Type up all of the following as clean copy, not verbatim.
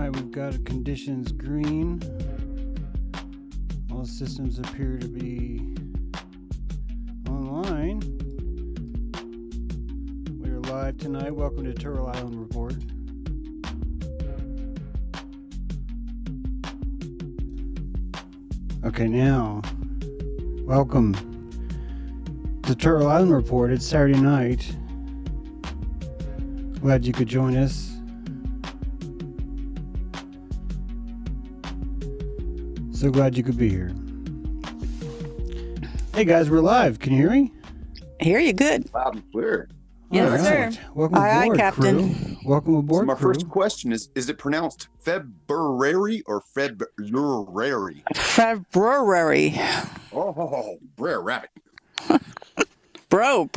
right, we've got conditions green. All systems appear to be online. We are live tonight. Welcome to Turtle Island Report. Okay, now, welcome to Turtle Island Report. It's Saturday night. Glad you could join us. So glad you could be here. Hey guys, we're live. Can you hear me? Hear you good. Loud and clear. Yes, Right. sir. Welcome aboard, Aye, Captain. crew. Welcome aboard, So my crew. first question is it pronounced February or February? February. Oh, Brer Rabbit. Bro.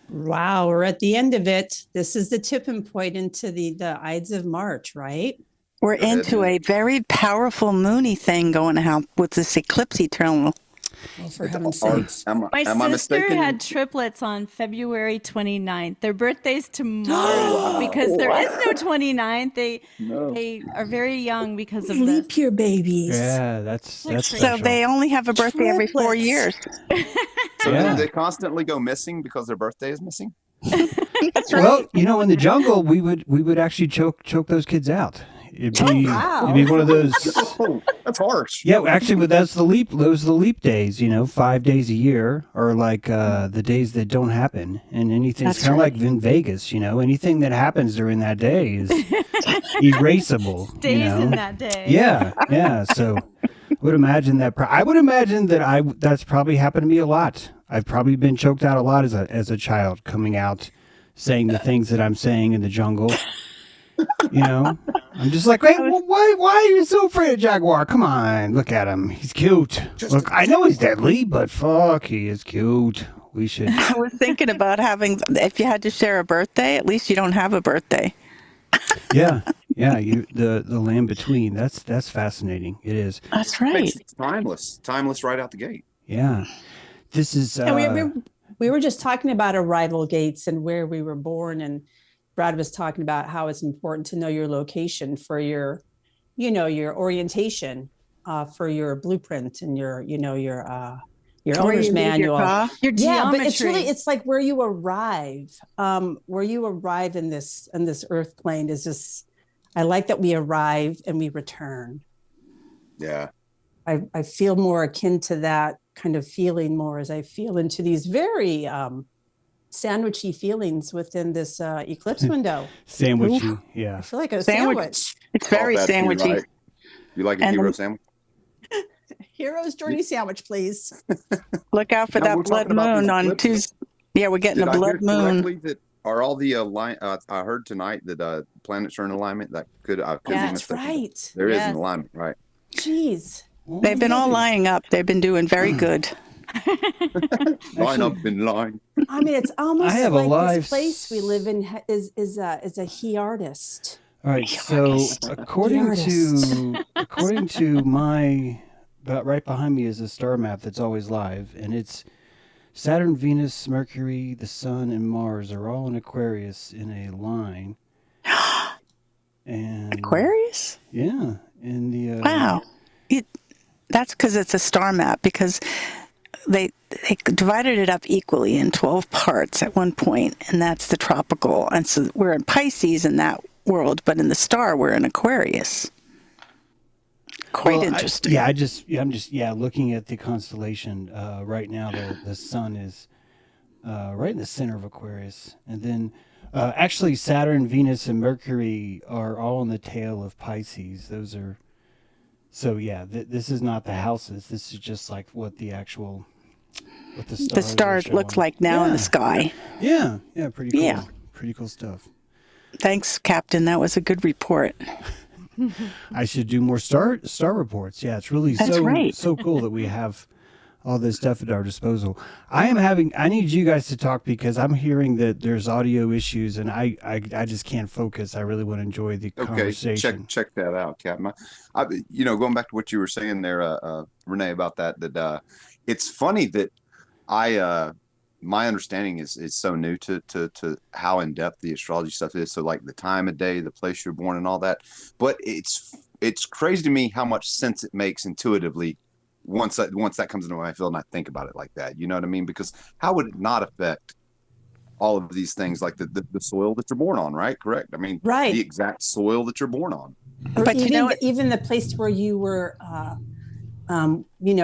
Wow, we're at the end of it. This is the tipping point into the Ides of March, right? We're into a very powerful moony thing going on with this eclipse eternal. Oh, for heaven's sake. Am My I sister mistaken? had triplets on February 29th. Their birthday's tomorrow Wow. because there is no 29th. No. They are very young because of Leap this. year babies. Yeah, that's Like So special. they only have a birthday every 4 Triplets. years. So Yeah. do they constantly go missing because their birthday is missing? That's right. Well, you know, in the jungle, we would actually choke those kids out. It'd be one of those. Oh, that's harsh. Yeah, actually, but those are the leap days. You know, 5 days a year, or like the days that don't happen, and anything. It's That's kind of right. like in Vegas. You know, anything that happens during that day is erasable. Stays you know? in that day. Yeah. So, I would imagine that. I would imagine that that's probably happened to me a lot. I've probably been choked out a lot as a child, coming out, saying the things that I'm saying in the jungle. You know, I'm just like, hey, why are you so afraid of Jaguar? Come on, look at him. He's cute. Look, I know he's deadly, but fuck, he is cute. We should. I was thinking about if you had to share a birthday, at least you don't have a birthday. Yeah. The land between. That's fascinating. It is. That's right. Makes it timeless right out the gate. Yeah. This is. And we were just talking about arrival gates and where we were born, and Brad was talking about how it's important to know your location for your orientation, for your blueprint and your Where owner's you leave manual. your car. Your Yeah, but geometry. it's like where you arrive in this earth plane is just. I like that we arrive and we return. Yeah. I feel more akin to that kind of feeling more as I feel into these very sandwichy feelings within this eclipse window. Sandwichy. I Yeah. feel like a Sandwich. sandwich. It's very All bad for you, sandwichy. right? You like a And hero then- sandwich? Hero's journey sandwich, please. Look out for Now, that we're blood talking about moon these on eclipses. Tuesday. Yeah, we're getting Did a I hear blood moon. correctly that are all the I heard tonight that planets are in alignment? That could be That's mistaken. right. There is Yes. an alignment, right? Jeez. They've been all lining up. They've been doing very good. Line up in line. I mean, it's almost I have a like live this place we live in is a he artist. All right, so according to my, about right behind me is a star map that's always live, and it's Saturn, Venus, Mercury, the Sun, and Mars are all in Aquarius in a line. And Aquarius? yeah, and the Wow. That's because it's a star map, because they divided it up equally in 12 parts at one point, and that's the tropical. And so we're in Pisces in that world, but in the star, we're in Aquarius. Quite interesting. I'm just looking at the constellation right now. The Sun is right in the center of Aquarius, and then actually Saturn, Venus, and Mercury are all in the tail of Pisces. Those are. So yeah, this is not the houses. This is just like what the stars looks like now in the sky. Yeah, pretty cool. Yeah. Pretty cool stuff. Thanks, Captain. That was a good report. I should do more star reports. Yeah, it's really That's right. so cool that we have all this stuff at our disposal. I need you guys to talk because I'm hearing that there's audio issues and I just can't focus. I really want to enjoy the conversation. Check that out, Captain. Going back to what you were saying there, Renee, about that it's funny that I my understanding is so new to how in depth the astrology stuff is. So like the time of day, the place you're born, and all that. But it's crazy to me how much sense it makes intuitively once that comes into my field and I think about it like that. You know what I mean? Because how would it not affect all of these things, like the soil that you're born on, right? Correct. I mean, Right. the exact soil that you're born on. Or But even the place where you were,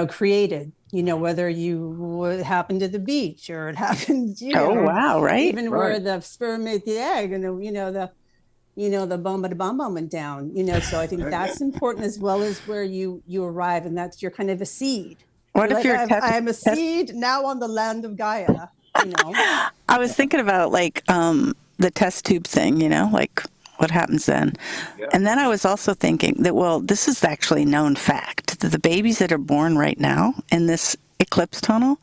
created. Whether what happened to the beach or it happened. wow, right? Even where the sperm made the egg, and the bomb went down. So I think that's important, as well as where you arrive, and that's you're kind of a seed. What You're if like, you're I'm a seed now on the land of Gaia. I was thinking about like the test tube thing, like what happens then. Yeah. And then I was also thinking that, well, this is actually known fact that the babies that are born right now in this eclipse tunnel,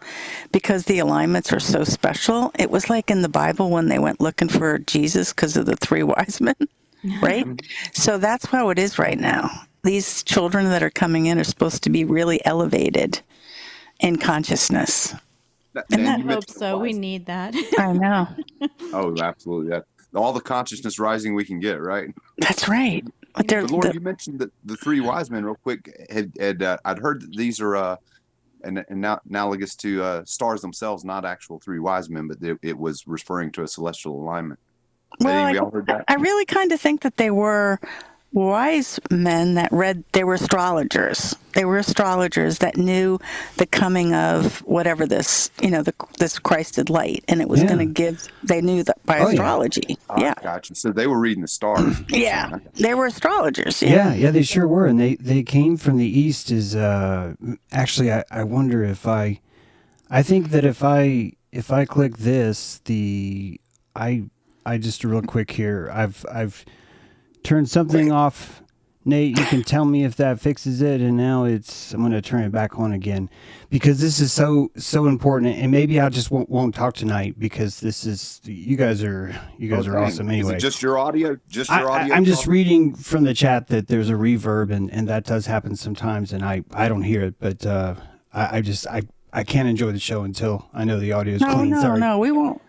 because the alignments are so special, it was like in the Bible when they went looking for Jesus because of the 3 wise men, right? So that's how it is right now. These children that are coming in are supposed to be really elevated in consciousness. And I you hope mentioned so. We wise. need that. I know. Oh, absolutely. That all the consciousness rising we can get, right? That's right. But But Lauren, you mentioned that the 3 wise men real quick. I'd heard that these are analogous to stars themselves, not actual 3 wise men, but it was referring to a celestial alignment. well, We all heard that. I really kind of think that they were wise men they were astrologers. They were astrologers that knew the coming of whatever this, this Christed light, and it was Yeah. going to they knew that by astrology. Yeah. Gotcha. So they were reading the stars. Yeah. They were astrologers. Yeah, they sure were, and they came from the east. Actually, I wonder if I think that if I click this, I just real quick here, I've turned something off. Nate, you can tell me if that fixes it, and now I'm going to turn it back on again, because this is so important, and maybe I just won't talk tonight, because you guys are awesome anyway. Is it just your audio? I'm just reading from the chat that there's a reverb, and that does happen sometimes, and I don't hear it, but I can't enjoy the show until I know the audio is clean. Sorry. No, we won't.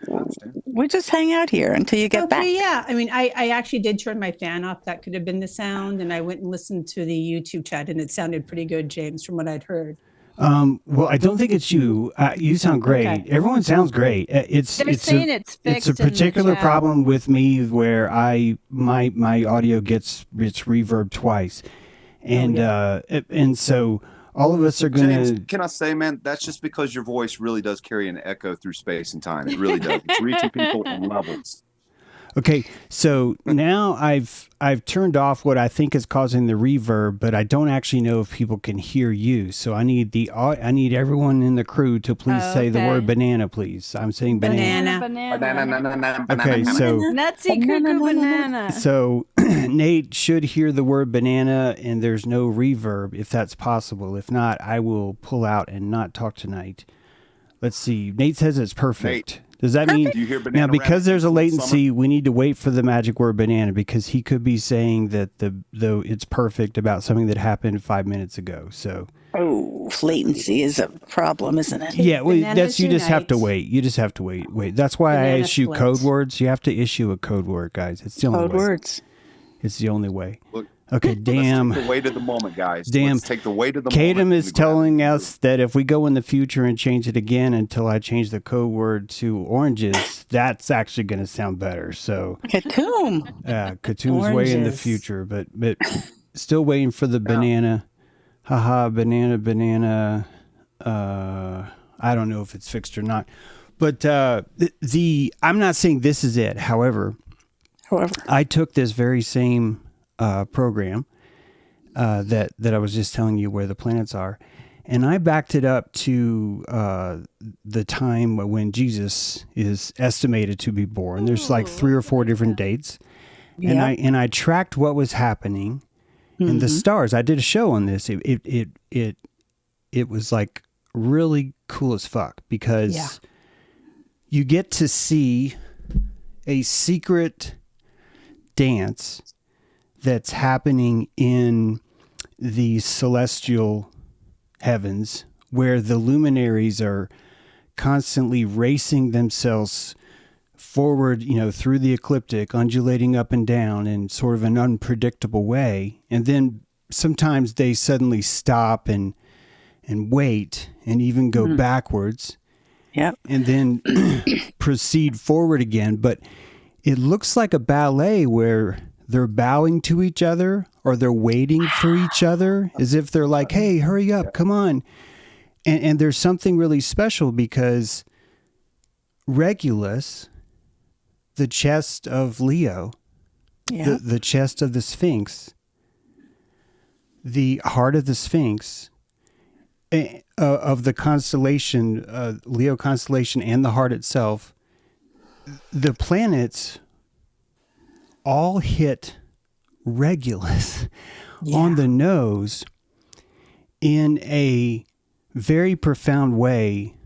We just hang out here until you get back. Yeah. I mean, I actually did turn my fan off. That could have been the sound. And I went and listened to the YouTube chat, and it sounded pretty good, James, from what I'd heard. Well, I don't think it's you. You sound great. Okay. Everyone sounds great. It's saying it's fixed. It's a particular problem with me where my audio gets reverb twice, and and so all of us are going to... Can I say, man, that's just because your voice really does carry an echo through space and time. It really does. It's reaching people on levels. Okay, so now I've turned off what I think is causing the reverb, but I don't actually know if people can hear you. So I need everyone in the crew to please say the word banana, please. I'm saying banana. Banana. Okay, so Nutsy cuckoo banana. So Nate should hear the word banana, and there's no reverb if that's possible. If not, I will pull out and not talk tonight. Let's see. Nate says it's perfect. Nate. Does that mean Do you hear banana now, because there's a latency, summer? we need to wait for the magic word banana, because he could be saying that though it's perfect about something that happened 5 minutes ago. So latency is a problem, isn't it? yeah, well, Bananas you just have to unite. wait. You just have to wait. That's why Banana I issue splits. code words. You have to issue a code word, guys. It's the only Code way. words. It's the only way. Look, Okay, damn. Let's take the weight of the moment, guys. Damn. Let's take the weight of the Kadam moment. is telling us that if we go in the future and change it again until I change the code word to oranges, that's actually going to sound better. So, Katoom. Katoom's way in the Oranges. future, but still waiting for the banana. Haha, banana. I don't know if it's fixed or not, but I'm not saying this is it. However, I took this very same program that I was just telling you where the planets are, and I backed it up to the time when Jesus is estimated to be born. There's like 3 or 4 different dates, and I tracked what was happening in the stars. I did a show on this. It was like really cool as fuck, because you get to see a secret dance that's happening in the celestial heavens, where the luminaries are constantly racing themselves forward, through the ecliptic, undulating up and down in sort of an unpredictable way. And then sometimes they suddenly stop and wait and even go backwards. Yep. And then proceed forward again. But it looks like a ballet where they're bowing to each other or they're waiting for each other as if they're like, hey, hurry up, come on. And there's something really special because Regulus, the chest of Leo, the chest of the Sphinx, the heart of the Sphinx, of the constellation, Leo constellation, and the heart itself, the planets all hit Regulus on the nose in a very profound way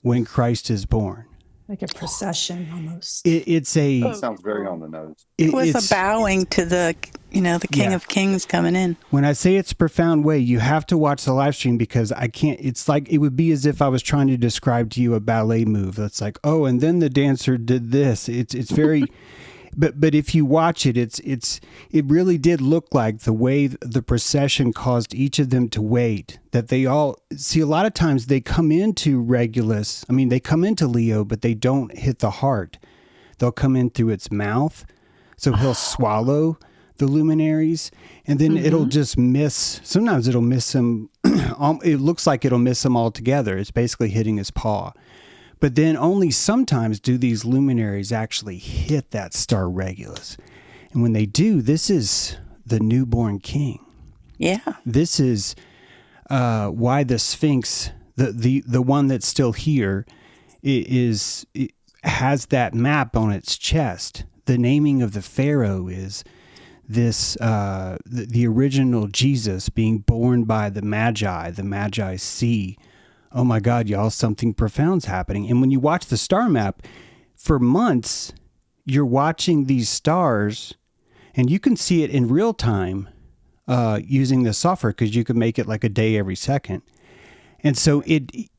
when Christ is born. Like a procession almost. That sounds very on the nose. It was a bowing to the King of Kings coming in. When I say it's a profound way, you have to watch the live stream because I can't. It's like it would be as if I was trying to describe to you a ballet move. That's like, oh, and then the dancer did this. It's very. But if you watch it, it really did look like the way the procession caused each of them to wait. That they all see, a lot of times they come into Regulus. I mean, they come into Leo, but they don't hit the heart. They'll come in through its mouth, so he'll swallow the luminaries, and then it'll just miss. Sometimes it'll miss him. It looks like it'll miss him altogether. It's basically hitting his paw. But then only sometimes do these luminaries actually hit that star Regulus. And when they do, this is the newborn king. Yeah. This is why the Sphinx, the one that's still here, it has that map on its chest. The naming of the pharaoh is this, the original Jesus being born by the Magi see. Oh my God, y'all, something profound's happening. And when you watch the star map, for months, you're watching these stars, and you can see it in real time using the software because you can make it like a day every second. And so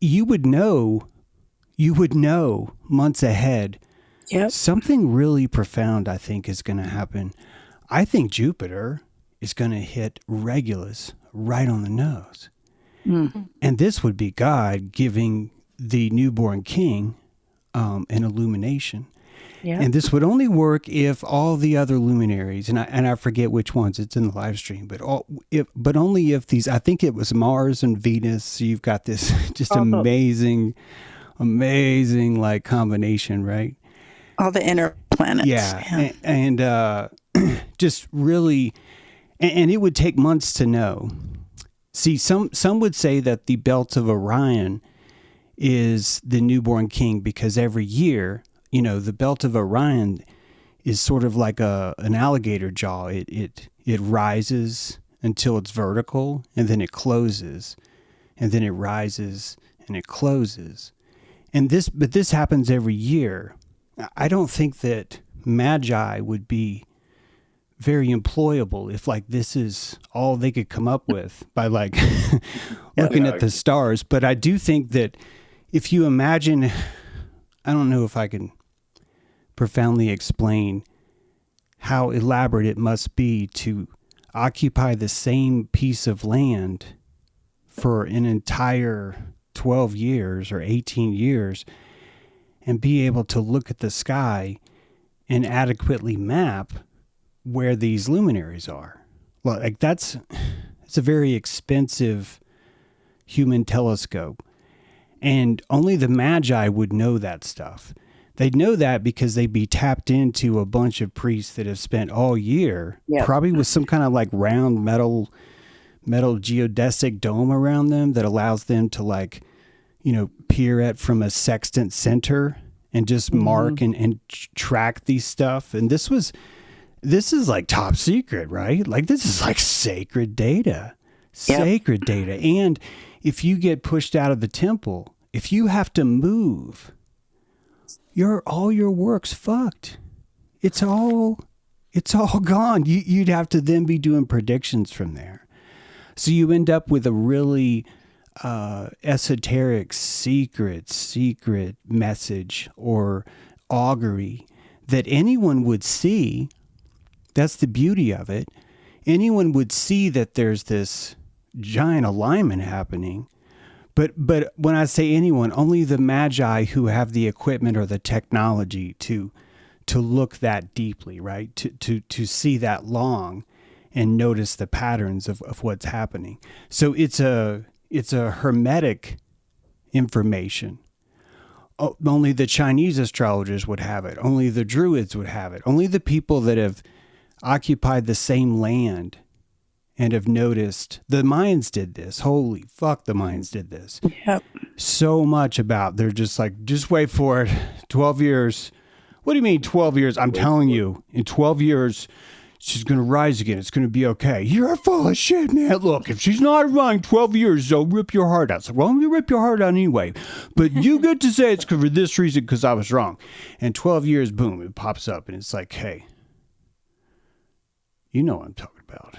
you would know months ahead. Yep. Something really profound, I think, is going to happen. I think Jupiter is going to hit Regulus right on the nose. And this would be God giving the newborn king an illumination. Yeah. And this would only work if all the other luminaries, and I forget which ones, it's in the live stream, but only if these, I think it was Mars and Venus. So you've got this just amazing like combination, right? All the inner planets. Yeah. And just really, and it would take months to know. See, some would say that the belt of Orion is the newborn king because every year, the belt of Orion is sort of like an alligator jaw. It rises until it's vertical, and then it closes, and then it rises and it closes. But this happens every year. I don't think that Magi would be very employable if like this is all they could come up with by like looking at the stars. But I do think that if you imagine, I don't know if I can profoundly explain how elaborate it must be to occupy the same piece of land for an entire 12 years or 18 years and be able to look at the sky and adequately map where these luminaries are. Well, like it's a very expensive human telescope, and only the Magi would know that stuff. They'd know that because they'd be tapped into a bunch of priests that have spent all year, probably with some kind of like round metal geodesic dome around them that allows them to like, peer at from a sextant center and just mark and track these stuff. And this is like top secret, right? Like this is like sacred data. And if you get pushed out of the temple, if you have to move, all your work's fucked. It's all gone. You'd have to then be doing predictions from there. So you end up with a really esoteric secret message or augury that anyone would see. That's the beauty of it. Anyone would see that there's this giant alignment happening. But when I say anyone, only the magi who have the equipment or the technology to look that deeply, right? To see that long and notice the patterns of what's happening. So it's a hermetic information. Only the Chinese astrologers would have it. Only the Druids would have it. Only the people that have occupied the same land and have noticed. The Mayans did this. Holy fuck, the Mayans did this. Yep. So much about, they're just like, just wait for it. 12 years. What do you mean 12 years? I'm telling you, in 12 years, she's going to rise again. It's going to be okay. You're full of shit, man. Look, if she's not around 12 years, they'll rip your heart out. So, well, I'm going to rip your heart out anyway. But you get to say it's for this reason because I was wrong. And 12 years, boom, it pops up. And it's like, hey, you know what I'm talking about.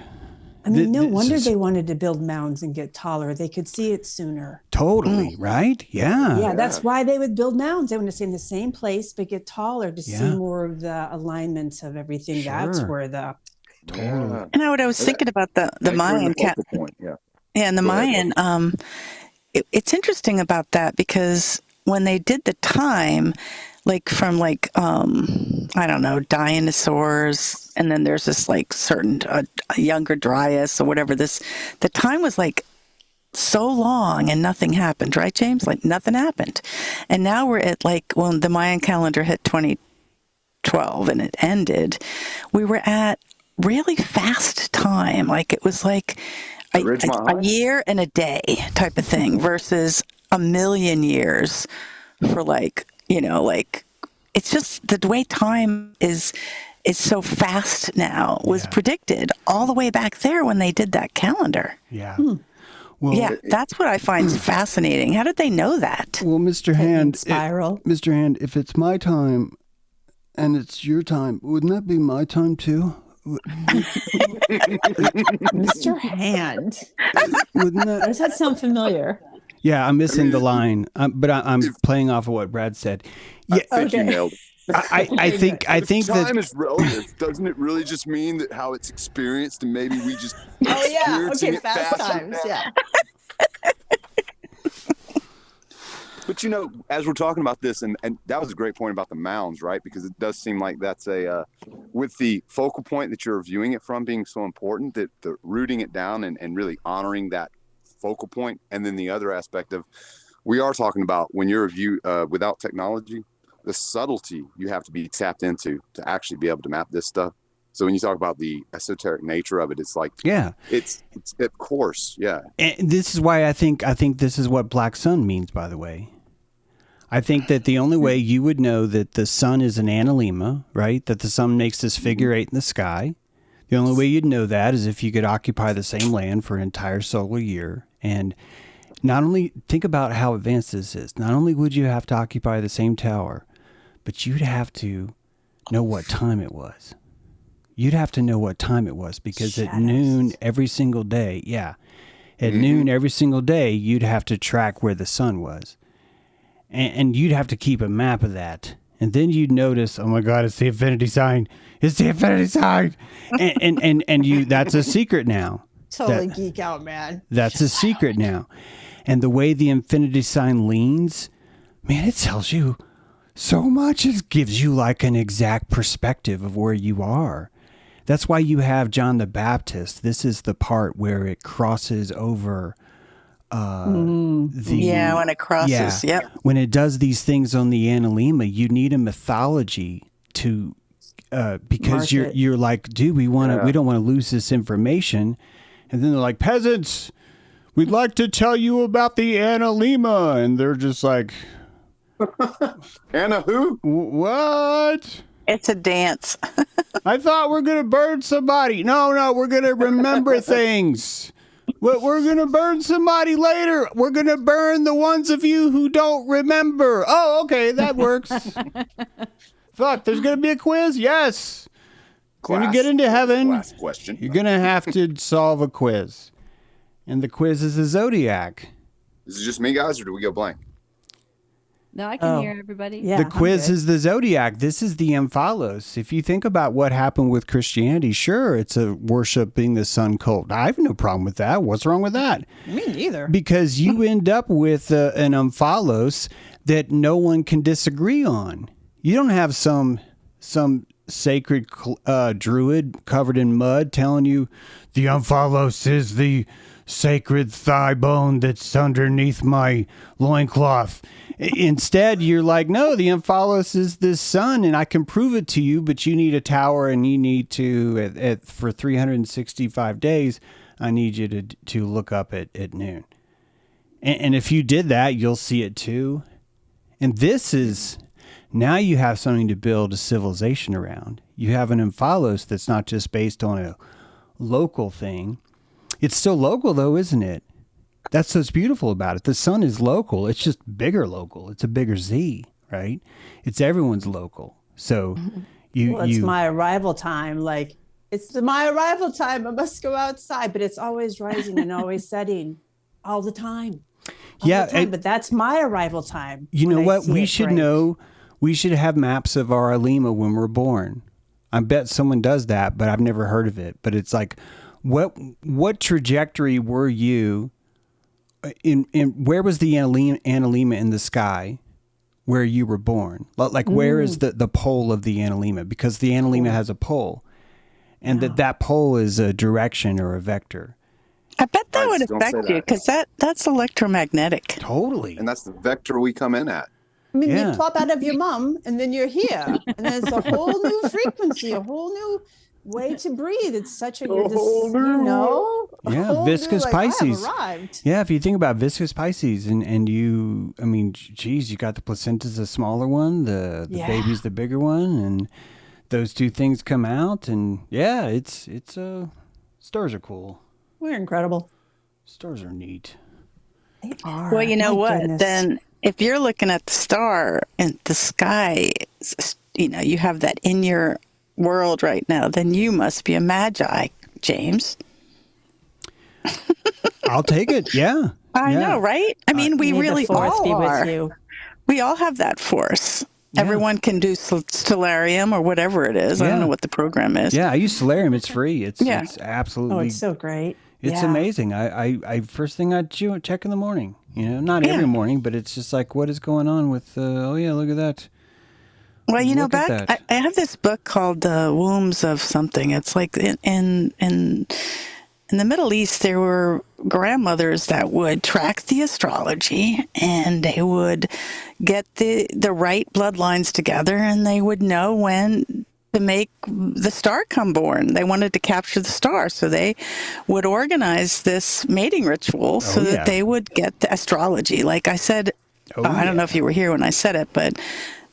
I mean, no wonder they wanted to build mounds and get taller. They could see it sooner. Totally, right? Yeah. Yeah, that's why they would build mounds. They want to stay in the same place, but get taller to see more of the alignments of everything. Sure. That's where the... Totally. And what I was thinking about the Mayan and the Mayan, it's interesting about that because when they did the time, like from like I don't know, dinosaurs, and then there's this like certain younger Dryas or whatever. The time was like so long and nothing happened, right, James? Like nothing happened, and now we're at like when the Mayan calendar hit 2012 and it ended, we were at really fast time. Like it was like a year and a day type of thing versus a million years for like, you know, like it's just the way time is so fast now was predicted all the way back there when they did that calendar. Yeah. Well, yeah, that's what I find fascinating. How did they know that? Well, Mr. Hand, spiral. Mr. Hand, if it's my time and it's your time, wouldn't that be my time too? Mr. Hand. Wouldn't that? Does that sound familiar? Yeah, I'm missing the line, but I'm playing off of what Brad said. Yeah, I think you nailed it. I think time is relative. Doesn't it really just mean that how it's experienced and maybe we just okay, fast times, yeah. But you know, as we're talking about this, and that was a great point about the mounds, right? Because it does seem like that's with the focal point that you're viewing it from being so important, that the rooting it down and really honoring that focal point. And then the other aspect of, we are talking about when you're without technology, the subtlety you have to be tapped into to actually be able to map this stuff. So when you talk about the esoteric nature of it, it's like, it's of course, yeah. And this is why I think this is what Black Sun means, by the way. I think that the only way you would know that the sun is an analemma, right? That the sun makes this figure 8 in the sky. The only way you'd know that is if you could occupy the same land for an entire solar year. And not only, think about how advanced this is. Not only would you have to occupy the same tower, but you'd have to know what time it was. You'd have to know what time it was because at noon every single day, at noon every single day, you'd have to track where the sun was. And you'd have to keep a map of that. And then you'd notice, oh my God, it's the infinity sign. It's the infinity sign. And you, that's a secret now. Totally geek out, man. That's a secret now. And the way the infinity sign leans, man, it tells you so much. It gives you like an exact perspective of where you are. That's why you have John the Baptist. This is the part where it crosses over when it crosses. Yep. When it does these things on the analemma, you need a mythology to because you're like, dude, we don't want to lose this information. And then they're like, peasants, we'd like to tell you about the analemma, and they're just like, Anna who? What? It's a dance. I thought we're going to burn somebody. No, we're going to remember things. We're going to burn somebody later. We're going to burn the ones of you who don't remember. Oh, okay, that works. Fuck, there's going to be a quiz? Yes. When you get into heaven, last question. You're going to have to solve a quiz. And the quiz is the zodiac. Is it just me, guys, or do we go blank? No, I can hear everybody. Yeah, The I'm quiz good. is the zodiac. This is the Omphalos. If you think about what happened with Christianity, sure, it's a worshiping the sun cult. I have no problem with that. What's wrong with that? Me neither. Because you end up with an Omphalos that no one can disagree on. You don't have some sacred druid covered in mud telling you the Omphalos is the sacred thigh bone that's underneath my loincloth. Instead, you're like, no, the Omphalos is the sun, and I can prove it to you, but you need a tower, and you need to, for 365 days, I need you to look up at noon. And if you did that, you'll see it too. And this is, now you have something to build a civilization around. You have an Omphalos that's not just based on a local thing. It's still local, though, isn't it? That's what's beautiful about it. The sun is local. It's just bigger local. It's a bigger Z, right? It's everyone's local. So It's my arrival time. Like, it's my arrival time. I must go outside, but it's always rising and always setting all the time. But that's my arrival time. You know what? We should break. know. We should have maps of our Alima when we're born. I bet someone does that, but I've never heard of it. But it's like, what trajectory were you in where was the Analema in the sky where you were born? Like where is the pole of the Analema? Because the Analema has a pole, and that pole is a direction or a vector. I bet that would Don't say affect you that. because that's electromagnetic. Totally. And that's the vector we come in at. I mean, Yeah. you plop out of your mom and then you're here. And then it's a whole new frequency, a whole new way to breathe. It's such a, you're just, Yeah, whole viscous new, like, I have Pisces. arrived. Yeah, if you think about viscous Pisces and you, I mean, geez, you got the placenta's the smaller one, the baby's the bigger one, and those two things come out, and yeah, it's stars are cool. We're incredible. Stars are neat. They are. Well, you know My what? goodness. Then if you're looking at the star in the sky, you have that in your world right now, then you must be a magi, James. I'll take it. Yeah. I know, right? I mean, we May the really force all be are. with you. We all have that force. Yeah. Everyone can do stellarium or whatever it is. I Yeah. don't know what the program is. Yeah, I use Solarium. It's free. It's absolutely. Oh, it's so great. It's Yeah. amazing. I first thing I check in the morning. You know, not every morning, but it's just like, what is going on with? Oh yeah, look at that. Well, you know, Look at back that. I have this book called The Wombs of Something. It's like in the Middle East, there were grandmothers that would track the astrology, and they would get the right bloodlines together, and they would know when to make the star come born. They wanted to capture the star, so they would organize this mating ritual so that they would get the astrology. Like I said, I don't know if you were here when I said it, but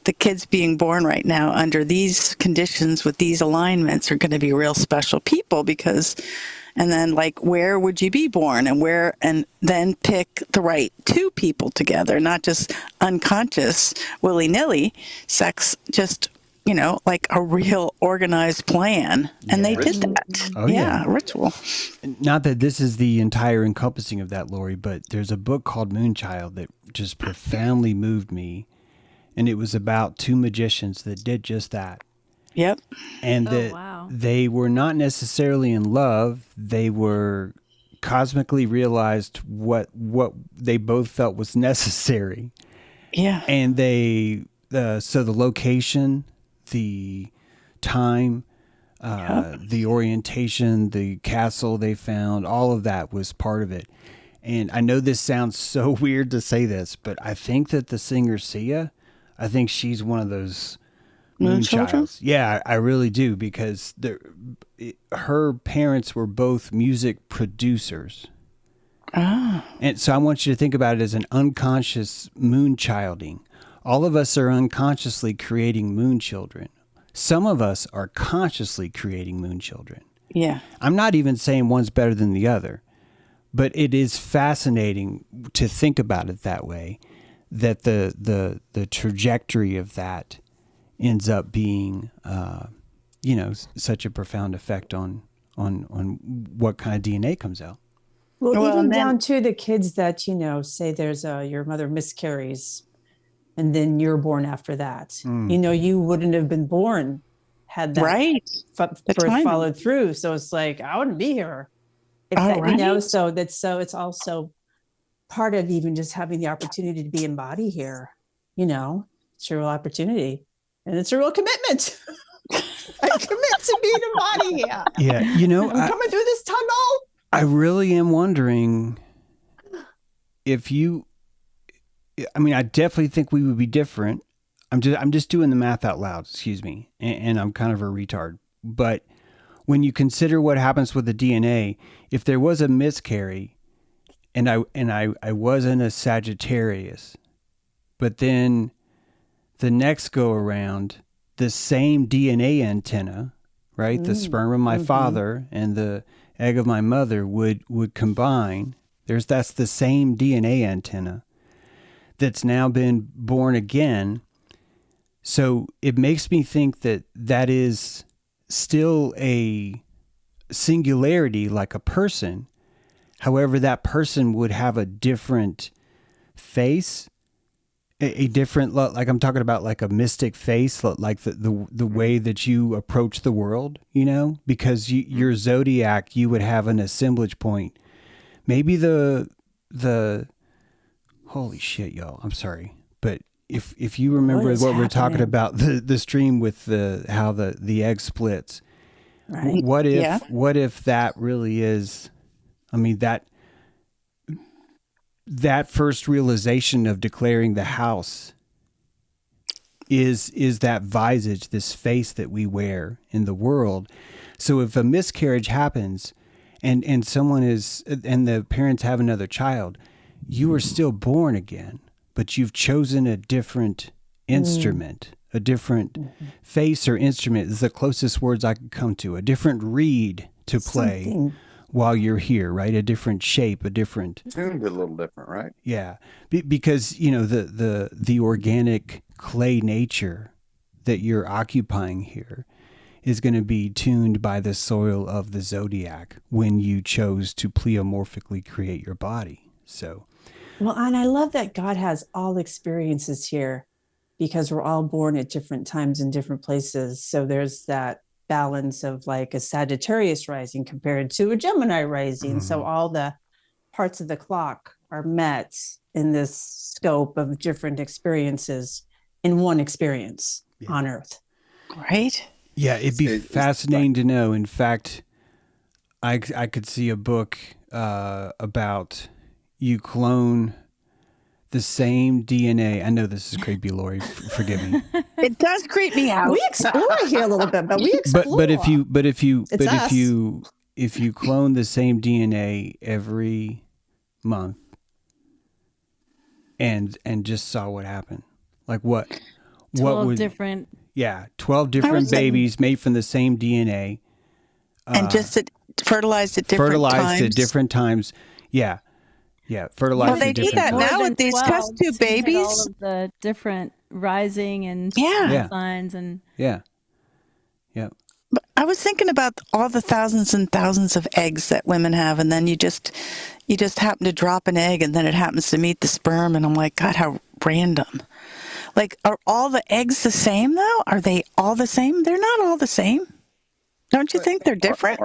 the kids being born right now under these conditions with these alignments are going to be real special people because, and then like, where would you be born and then pick the right two people together, not just unconscious willy-nilly sex, just, like a real organized plan. And they did that. Oh, yeah. Ritual. Not that this is the entire encompassing of that, Lori, but there's a book called Moonchild that just profoundly moved me. And it was about two magicians that did just that. Yep. And that wow. they were not necessarily in love. They were cosmically realized what they both felt was necessary. Yeah. And they, so the location, the time, the orientation, the castle they found, all of that was part of it. And I know this sounds so weird to say this, but I think that the singer Sia, I think she's one of those Moon children? moonchilds. Yeah, I really do, because her parents were both music producers. Ah. And so I want you to think about it as an unconscious moonchilding. All of us are unconsciously creating moon children. Some of us are consciously creating moon children. Yeah. I'm not even saying one's better than the other, but it is fascinating to think about it that way, that the trajectory of that ends up being, such a profound effect on what kind of DNA comes out. Well, Well, even and then- down to the kids that, say there's your mother miscarries and then you're born after that. You wouldn't have been born had that Right. birth timing. followed through. So it's like, I wouldn't be here. If Oh, that, right. so it's also part of even just having the opportunity to be in body here. It's a real opportunity and it's a real commitment. I commit to being in body here. Yeah. I'm coming through this tunnel. I really am wondering if I definitely think we would be different. I'm just doing the math out loud, excuse me. And I'm kind of a retard. But when you consider what happens with the DNA, if there was a miscarry and I wasn't a Sagittarius, but then the next go around, the same DNA antenna, right? The sperm of my father and the egg of my mother would combine. That's the same DNA antenna that's now been born again. So it makes me think that is still a singularity, like a person. However, that person would have a different face, a different, like I'm talking about like a mystic face, like the way that you approach the world, because your zodiac, you would have an assemblage point. Maybe the holy shit, y'all. I'm sorry. But if you remember what we're talking about, the stream with how the egg splits, Right. what if that really is, that first realization of declaring the house is that visage, this face that we wear in the world. So if a miscarriage happens and someone and the parents have another child, you are still born again, but you've chosen a different instrument, a different face or instrument is the closest words I could come to, a different reed to play while you're here, right? A different shape, a different tuned a little different, right? Yeah. Because, the organic clay nature that you're occupying here is going to be tuned by the soil of the zodiac when you chose to pleomorphically create your body. So, well, and I love that God has all experiences here because we're all born at different times in different places. So there's that balance of like a Sagittarius rising compared to a Gemini rising. So all the parts of the clock are met in this scope of different experiences in one experience on Earth. Right. Yeah, it'd be fascinating to know. In fact, I could see a book about you clone the same DNA. I know this is creepy, Lori. Forgive me. It does creep me out. We explore here a little bit, but we explore. But if you clone the same DNA every month and just saw what happened, like what 12 different. Yeah, 12 different babies made from the same DNA, and just fertilized at different times. Yeah. Fertilized. Well, they do that now with these test tube babies. All of the different rising and signs and yeah. But I was thinking about all the thousands and thousands of eggs that women have, and then you just happen to drop an egg, and then it happens to meet the sperm, and I'm like, God, how random. Like, are all the eggs the same though? Are they all the same? They're not all the same. Don't you think they're different?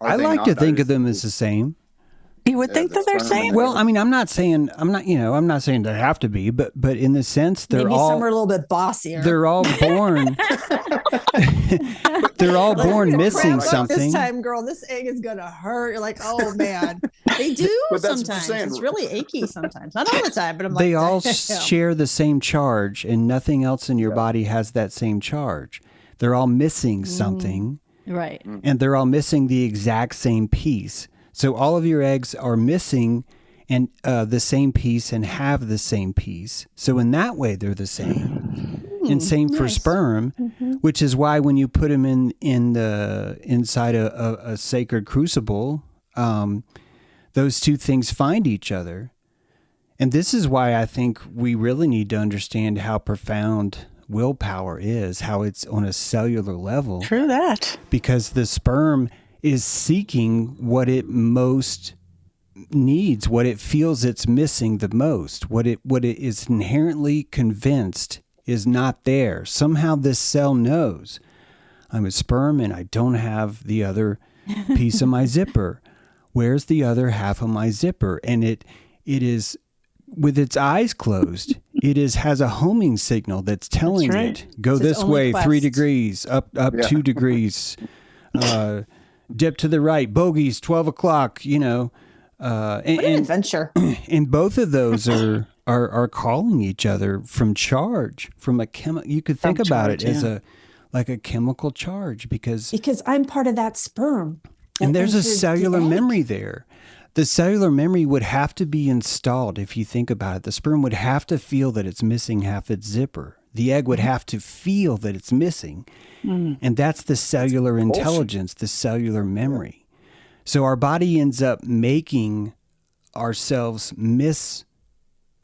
I like to think of them as the same. You would think that they're same? Well, I'm not saying they have to be, but in the sense some are a little bit bossier. They're all born. They're all born missing something. This time, girl, this egg is gonna hurt. You're like, oh man, they do sometimes. It's really achy sometimes. Not all the time, but I'm like, they all share the same charge, and nothing else in your body has that same charge. They're all missing something, right? And they're all missing the exact same piece. So all of your eggs are missing and the same piece and have the same piece. So in that way, they're the same. And same for sperm, which is why when you put them inside a sacred crucible, those two things find each other. And this is why I think we really need to understand how profound willpower is, how it's on a cellular level. True that. Because the sperm is seeking what it most needs, what it feels it's missing the most, what it is inherently convinced is not there. Somehow this cell knows I'm a sperm and I don't have the other piece of my zipper. Where's the other half of my zipper? And it is, with its eyes closed, has a homing signal that's telling it, go It's its this only way, quest. 3 degrees, up 2 degrees, dip to the right, bogeys, 12 o'clock, you know. What an adventure. And both of those are calling each other from charge, from a you could think about it as a chemical charge because I'm part of that sperm. and there's a enters the cellular egg. memory there. The cellular memory would have to be installed if you think about it. The sperm would have to feel that it's missing half its zipper. The egg would have to feel that it's missing. And that's the cellular intelligence, the cellular memory. So our body ends up making ourselves miss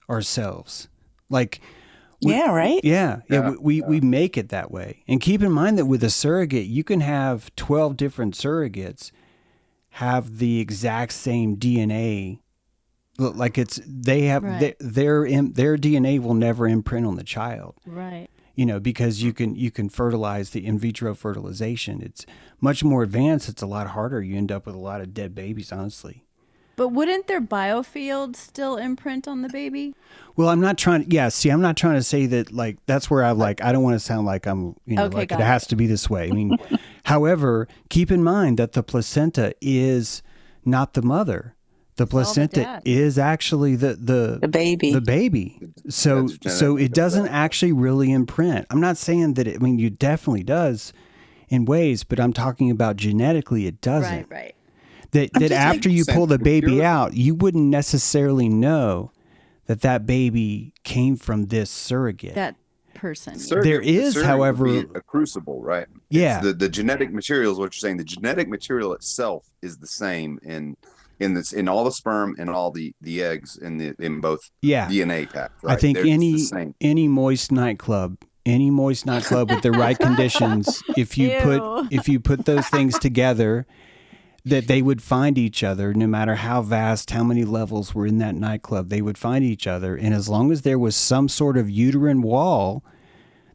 ourselves. Like, right? we make it that way. And keep in mind that with a surrogate, you can have 12 different surrogates have the exact same DNA. Like they have Right. their DNA will never imprint on the child. Right. You know, because you can fertilize the in vitro fertilization. It's much more advanced. It's a lot harder. You end up with a lot of dead babies, honestly. But wouldn't their biofield still imprint on the baby? Well, I'm not trying to say that, like, that's where I don't want to sound like I'm, Okay, like got it it. has to be this way. I mean, however, keep in mind that the placenta is not the mother. The all the placenta dad. is actually the baby. The baby. So That's so genetic. it doesn't actually really imprint. I'm not saying that it definitely does in ways, but I'm talking about genetically it doesn't. Right. That just after making you pull sense. the baby You're- out, you wouldn't necessarily know that baby came from this surrogate. That person. There is, the surrogate however- would be a crucible, right? Yeah. It's the genetic material is what you're saying. The genetic material itself is the same in all the sperm and all the eggs in both Yeah. DNA packs. Right? I think They're just any the same. any moist nightclub with the right conditions, if you put those things together, that they would find each other no matter how vast, how many levels were in that nightclub, they would find each other. And as long as there was some sort of uterine wall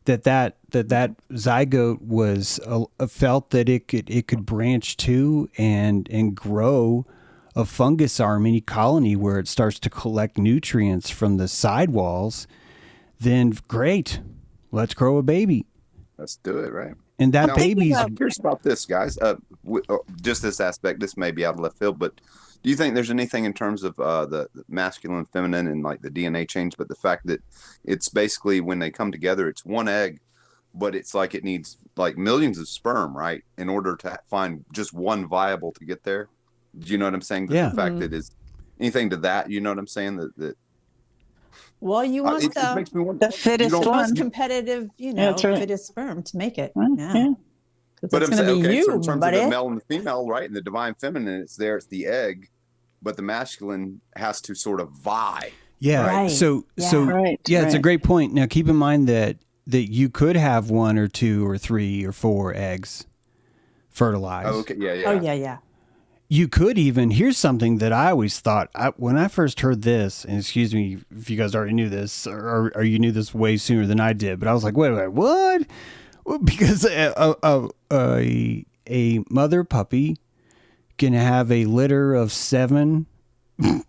that zygote was felt that it could branch to and grow a fungus army colony where it starts to collect nutrients from the sidewalls, then great, let's grow a baby. Let's do it, right? And that Now, baby's I'm curious about this, guys. Just this aspect. This may be out of left field, but do you think there's anything in terms of the masculine, feminine, and like the DNA change? But the fact that it's basically when they come together, it's one egg, but it's like it needs like millions of sperm, right, in order to find just one viable to get there. Do you know what I'm saying? Yeah. The fact that is anything to that. You know what I'm saying? That Well, you want it the makes me wonder. The fittest you don't- one. most competitive, that's right. fittest sperm to make it. Well, Yeah. yeah. 'Cause But that's I'm going saying, to be okay, so you, in terms buddy. of the male and the female, right, and the divine feminine, it's there, it's the egg, but the masculine has to sort of vie. yeah. Right. So Yeah. Right, it's a right. great point. Now keep in mind that you could have 1 or 2 or 3 or 4 eggs fertilized. Oh, okay, yeah. Oh, yeah. You could even, here's something that I always thought, when I first heard this, and excuse me if you guys already knew this, or you knew this way sooner than I did, but I was like, wait, what? Well, because a mother puppy can have a litter of 7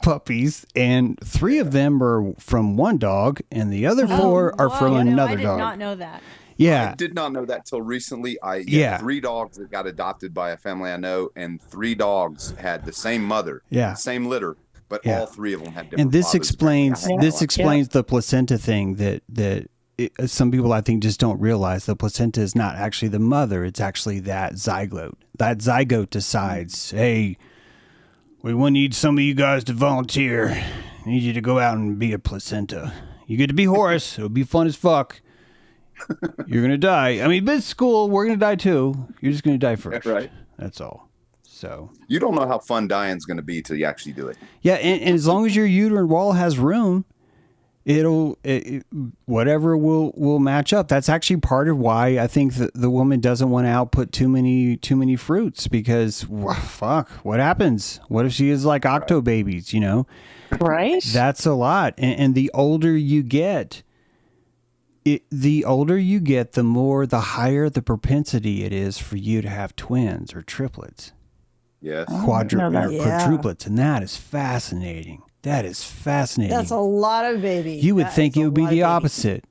puppies, and 3 of them are from one dog, and the other 4 are from another I did dog. not know that. Yeah. I did not know that till recently. Yeah. 3 dogs that got adopted by a family I know, and 3 dogs had the same mother, Yeah. same litter, but Yeah. all 3 of them had different. And this fathers. explains I had no idea. the placenta thing that some people I think just don't realize. The placenta is not actually the mother; it's actually that zygote. That zygote decides, hey, we want need some of you guys to volunteer. I need you to go out and be a placenta. You get to be Horace. It'll be fun as fuck. You're gonna die. I mean, it's school. We're gonna die too. You're just gonna die first. Right. That's all. So You don't know how fun dying's going to be till you actually do it. yeah, and as long as your uterine wall has room, whatever will match up. That's actually part of why I think that the woman doesn't want to output too many fruits, because fuck, what happens? What if she is like octo babies, you know? Right. That's a lot. And the older you get, the the higher the propensity it is for you to have twins or triplets. Yes. Quadruplets. And that is fascinating. That is fascinating. That's a lot of babies. You would think it would be the opposite.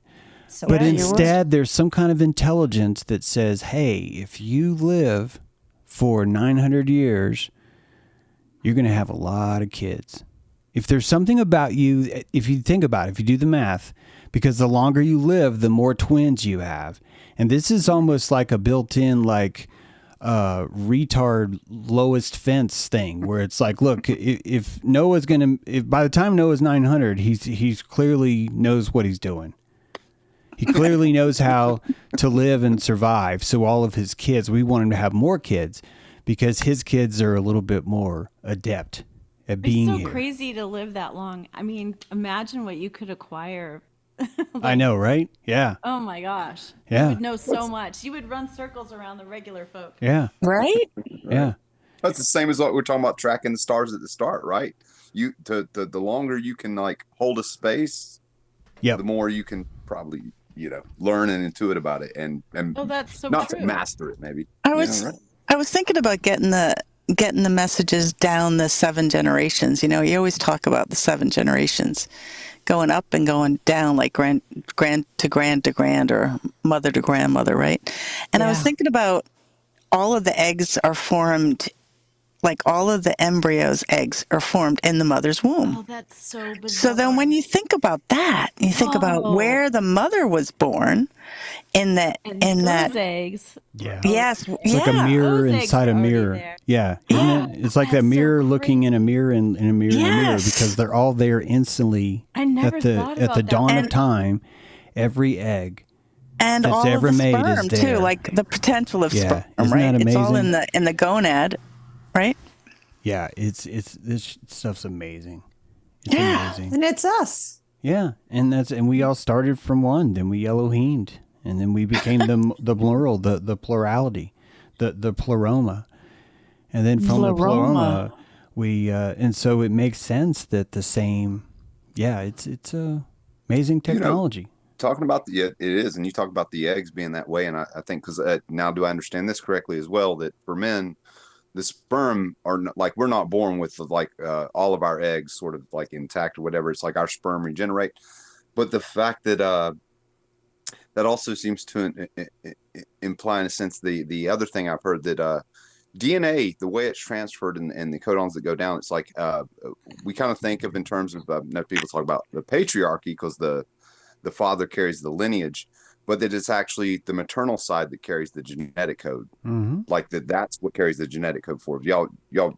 So But yeah, instead, there's some kind of intelligence that says, hey, if you live for 900 years, you're going to have a lot of kids. If there's something about you, if you think about it, if you do the math, because the longer you live, the more twins you have. And this is almost like a built-in, like, retard lowest fence thing, where it's like, look, if by the time Noah's 900, he's clearly knows what he's doing. He clearly knows how to live and survive. So all of his kids, we want him to have more kids because his kids are a little bit more adept at being It's so here. crazy to live that long. I mean, imagine what you could acquire. I know, right? Yeah. Oh my gosh. Yeah. You would know so much. You would run circles around the regular folk. Yeah. Right. Yeah. That's the same as what we're talking about, tracking the stars at the start, right? The longer you can like hold a space, Yep. the more you can probably, learn and intuit about it and Oh, that's so not true. to master it, maybe. I was thinking about getting the messages down the 7 generations. You always talk about the 7 generations going up and going down, like grand to grand or mother to grandmother, right? And I was thinking about all of the eggs are formed, like all of the embryos' eggs are formed in the mother's womb. Oh, that's so bizarre. So then when you think about that, you think about where the mother was born in that. Those eggs. Yeah. Yes. It's like a mirror Those eggs inside are a already mirror. there. Yeah. Isn't it? It's like that That's so mirror looking crazy. in a mirror in a mirror in a mirror, Yes. because they're all there instantly I never at thought the about that. dawn of And- time. Every egg. And that's all ever of the made is sperm there. too, like the potential of Yeah. sperm, Isn't right? that It's all amazing? in the gonad, right? Yeah, it's this stuff's amazing. It's Yeah. amazing. and it's us. Yeah, and we all started from one, then we Elohim'd, and then we became the plural, the plurality, the pleroma, and then from the pleroma, we and so it makes sense that the same, it's amazing technology. Talking about it is, and you talk about the eggs being that way, and I think because now do I understand this correctly as well, that for men, the sperm are not, like, we're not born with like all of our eggs sort of like intact or whatever. It's like our sperm regenerate, but the fact that that also seems to imply in a sense the other thing I've heard, that DNA, the way it's transferred and the codons that go down, it's like we kind of think of in terms of people talk about the patriarchy because the father carries the lineage, but that it's actually the maternal side that carries the genetic code. Mm-hmm. Like that's what carries the genetic code for y'all. Yeah,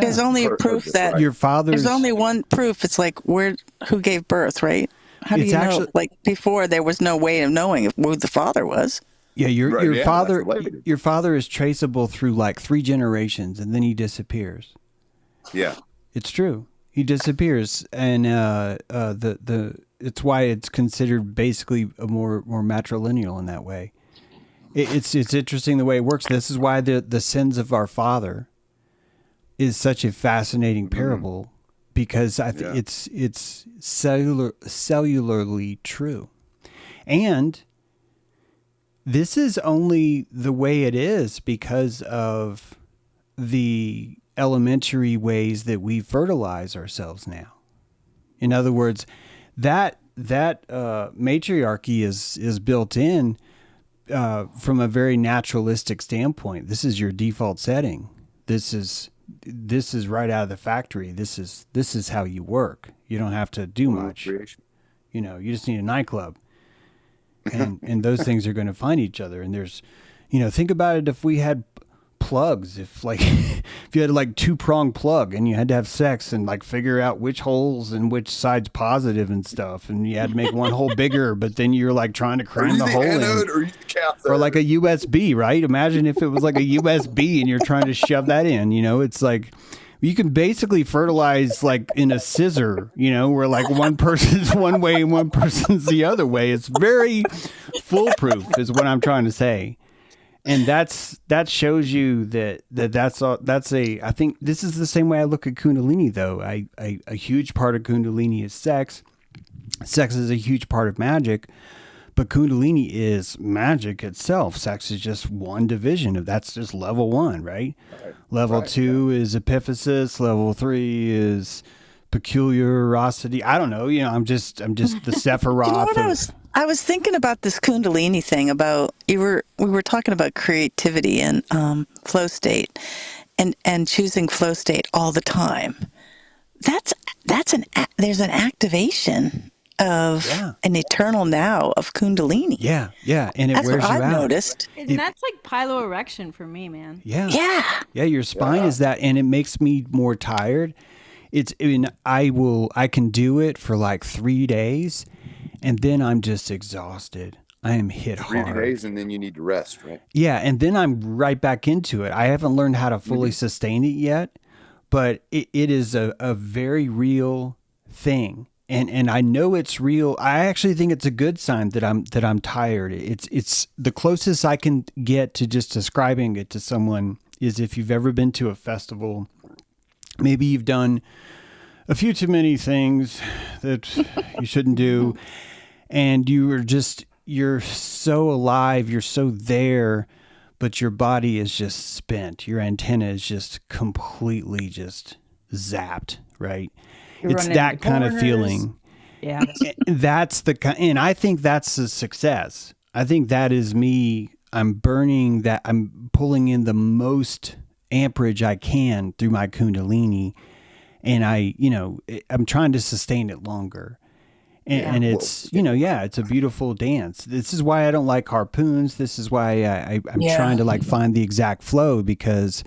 There's only Heard proof this, that right? your father's. there's only one proof. It's like who gave birth, right? How do It's you know? actually- Like before, there was no way of knowing who the father was. Yeah, your Right, yeah, father that's related. your father is traceable through like 3 generations, and then he disappears. Yeah. It's true. He disappears, and it's why it's considered basically a more matrilineal in that way. It's interesting the way it works. This is why the sins of our father is such a fascinating parable, because it's cellularly true, and this is only the way it is because of the elementary ways that we fertilize ourselves now. In other words, that matriarchy is built in from a very naturalistic standpoint. This is your default setting. This is right out of the factory. This is how you work. You don't have to do much. Creation. You just need a nightclub. And those things are going to find each other. And there's, think about it. If we had plugs, if you had like 2-prong plug and you had to have sex and like figure out which holes and which side's positive and stuff, and you had to make one hole bigger, but then you're like trying to cram the hole in, or like a USB, right? Imagine if it was like a USB and you're trying to shove that in. It's like You can basically fertilize like in a scissor, where like one person's one way and one person's the other way. It's very foolproof is what I'm trying to say. And that shows you that's I think this is the same way I look at Kundalini though. A huge part of Kundalini is sex. Sex is a huge part of magic, but Kundalini is magic itself. Sex is just one division of that's just level 1, right? Level 2 is epiphysis. Level 3 is peculiarity. I don't know. I'm just the Sephiroth. I was thinking about this Kundalini thing about we were talking about creativity and flow state and choosing flow state all the time. There's an activation of an eternal now of Kundalini. Yeah, and it that's wears what you I've out. noticed. And that's like piloerection for me, man. Yeah. Your spine is that, and it makes me more tired. I can do it for like 3 days, and then I'm just exhausted. I am hit hard. 3 days, and then you need to rest, right? Yeah, and then I'm right back into it. I haven't learned how to fully sustain it yet, but it is a very real thing. And I know it's real. I actually think it's a good sign that I'm tired. It's the closest I can get to just describing it to someone is if you've ever been to a festival, maybe you've done a few too many things that you shouldn't do, and you're so alive, you're so there, but your body is just spent. Your antenna is just completely just zapped, right? It's that kind of feeling. Yeah. And I think that's a success. I think that is me. I'm burning that. I'm pulling in the most amperage I can through my Kundalini. And I'm trying to sustain it longer. And it's, it's a beautiful dance. This is why I don't like harpoons. This is why I'm trying to find the exact flow, because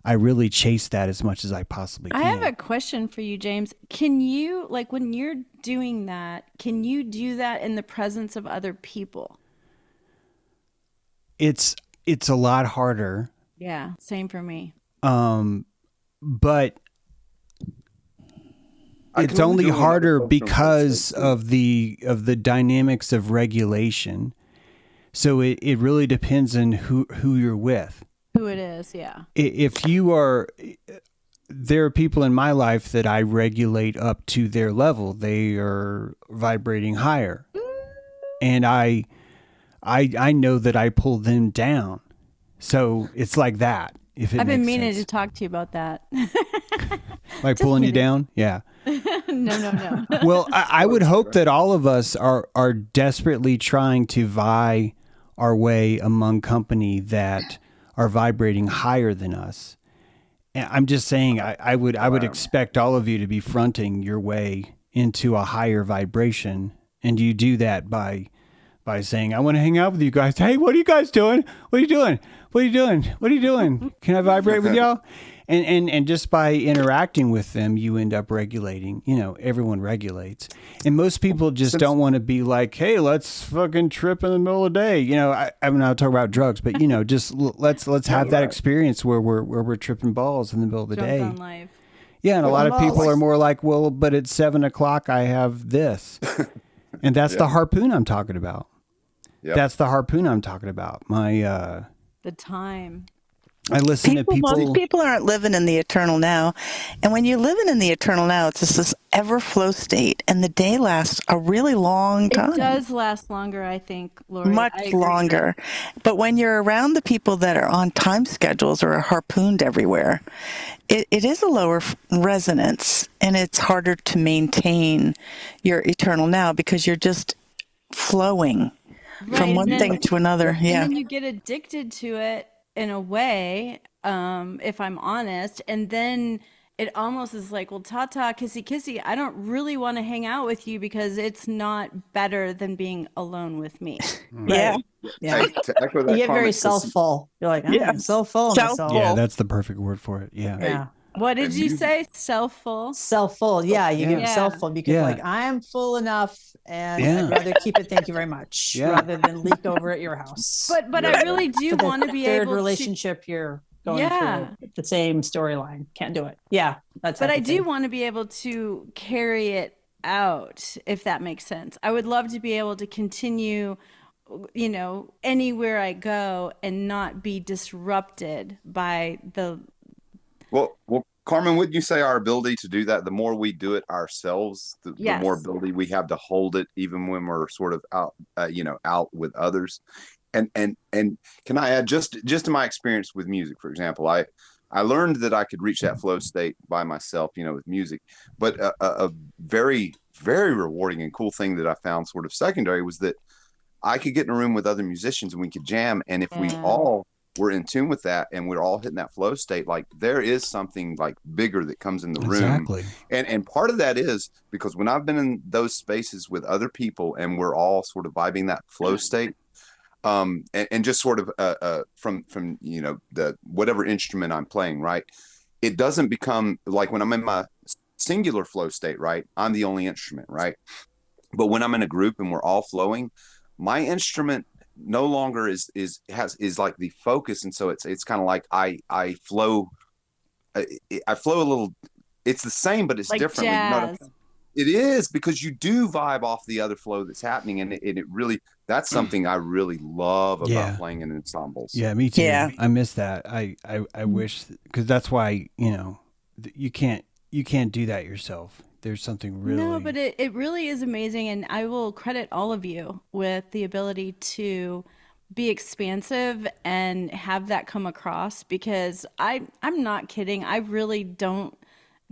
I really chase that as much as I possibly can. I have a question for you, James. Can you, when you're doing that, can you do that in the presence of other people? It's a lot harder. Yeah, same for me. But it's only harder because of the dynamics of regulation. So it really depends on who you're with. Who it is, yeah. If you are, there are people in my life that I regulate up to their level. They are vibrating higher, and I know that I pull them down. So it's like that. I've been meaning to talk to you about that. Like pulling you down, yeah. No. Well, I would hope that all of us are desperately trying to vie our way among company that are vibrating higher than us. And I'm just saying, I would expect all of you to be fronting your way into a higher vibration, and you do that by saying, "I want to hang out with you guys. Hey, what are you guys doing? What are you doing? What are you doing? What are you doing? Can I vibrate with y'all?" And just by interacting with them, you end up regulating. Everyone regulates, and most people just don't want to be like, "Hey, let's fucking trip in the middle of the day." I'm not talking about drugs, but just let's have that experience where we're tripping balls in the middle of the day. On life. Yeah, and a lot of people are more like, "Well, but it's 7:00. I have this," and that's the harpoon I'm talking about. Yep. That's the harpoon I'm talking about. The time. I listen to people. Most people aren't living in the eternal now. And when you're living in the eternal now, it's just this ever flow state. And the day lasts a really long time. It does last longer, I think, Lori. Much longer. But when you're around the people that are on time schedules or are harpooned everywhere, it is a lower resonance. And it's harder to maintain your eternal now because you're just flowing from one thing to another. And then you get addicted to it. In a way, if I'm honest, and then it almost is like, well, ta-ta, kissy, I don't really want to hang out with you because it's not better than being alone with me. Yeah. Yeah. To echo that You get very comment, self-full. You're like, I'm so full of myself. Yeah, that's the perfect word for it. Yeah. Yeah. What did you say? Self-full? Self-full. Yeah, you get self-full because I am full enough and I'd rather keep it, thank you very much, rather than leak over at your house. But I really do want to be able to. Third relationship you're going through the same storyline. Can't do it. Yeah. that type But I of do thing. want to be able to carry it out, if that makes sense. I would love to be able to continue, anywhere I go and not be disrupted by the. Well, Carmen, wouldn't you say our ability to do that, the more we do it ourselves, the more Yes. ability we have to hold it, even when we're sort of out, out with others. And can I add, just in my experience with music, for example, I learned that I could reach that flow state by myself, with music. But a very, very rewarding and cool thing that I found sort of secondary was that I could get in a room with other musicians and we could jam. And if we Yeah. all were in tune with that and we're all hitting that flow state, like there is something like bigger that comes in the room. Exactly. And part of that is because when I've been in those spaces with other people and we're all sort of vibing that flow state, and just sort of from the whatever instrument I'm playing, right? It doesn't become like when I'm in my singular flow state, right? I'm the only instrument, right? But when I'm in a group and we're all flowing, my instrument no longer is like the focus, and so it's kind of like I flow, I flow a little. It's the same, but it's Like differently. You know what I'm jazz. saying? It is because you do vibe off the other flow that's happening, and it really, that's something I really love about Yeah. playing in ensembles. Yeah, me too. Yeah. I miss that. I wish, because that's why, you can't do that yourself. There's something really. No, but it really is amazing. And I will credit all of you with the ability to be expansive and have that come across, because I'm not kidding. I really don't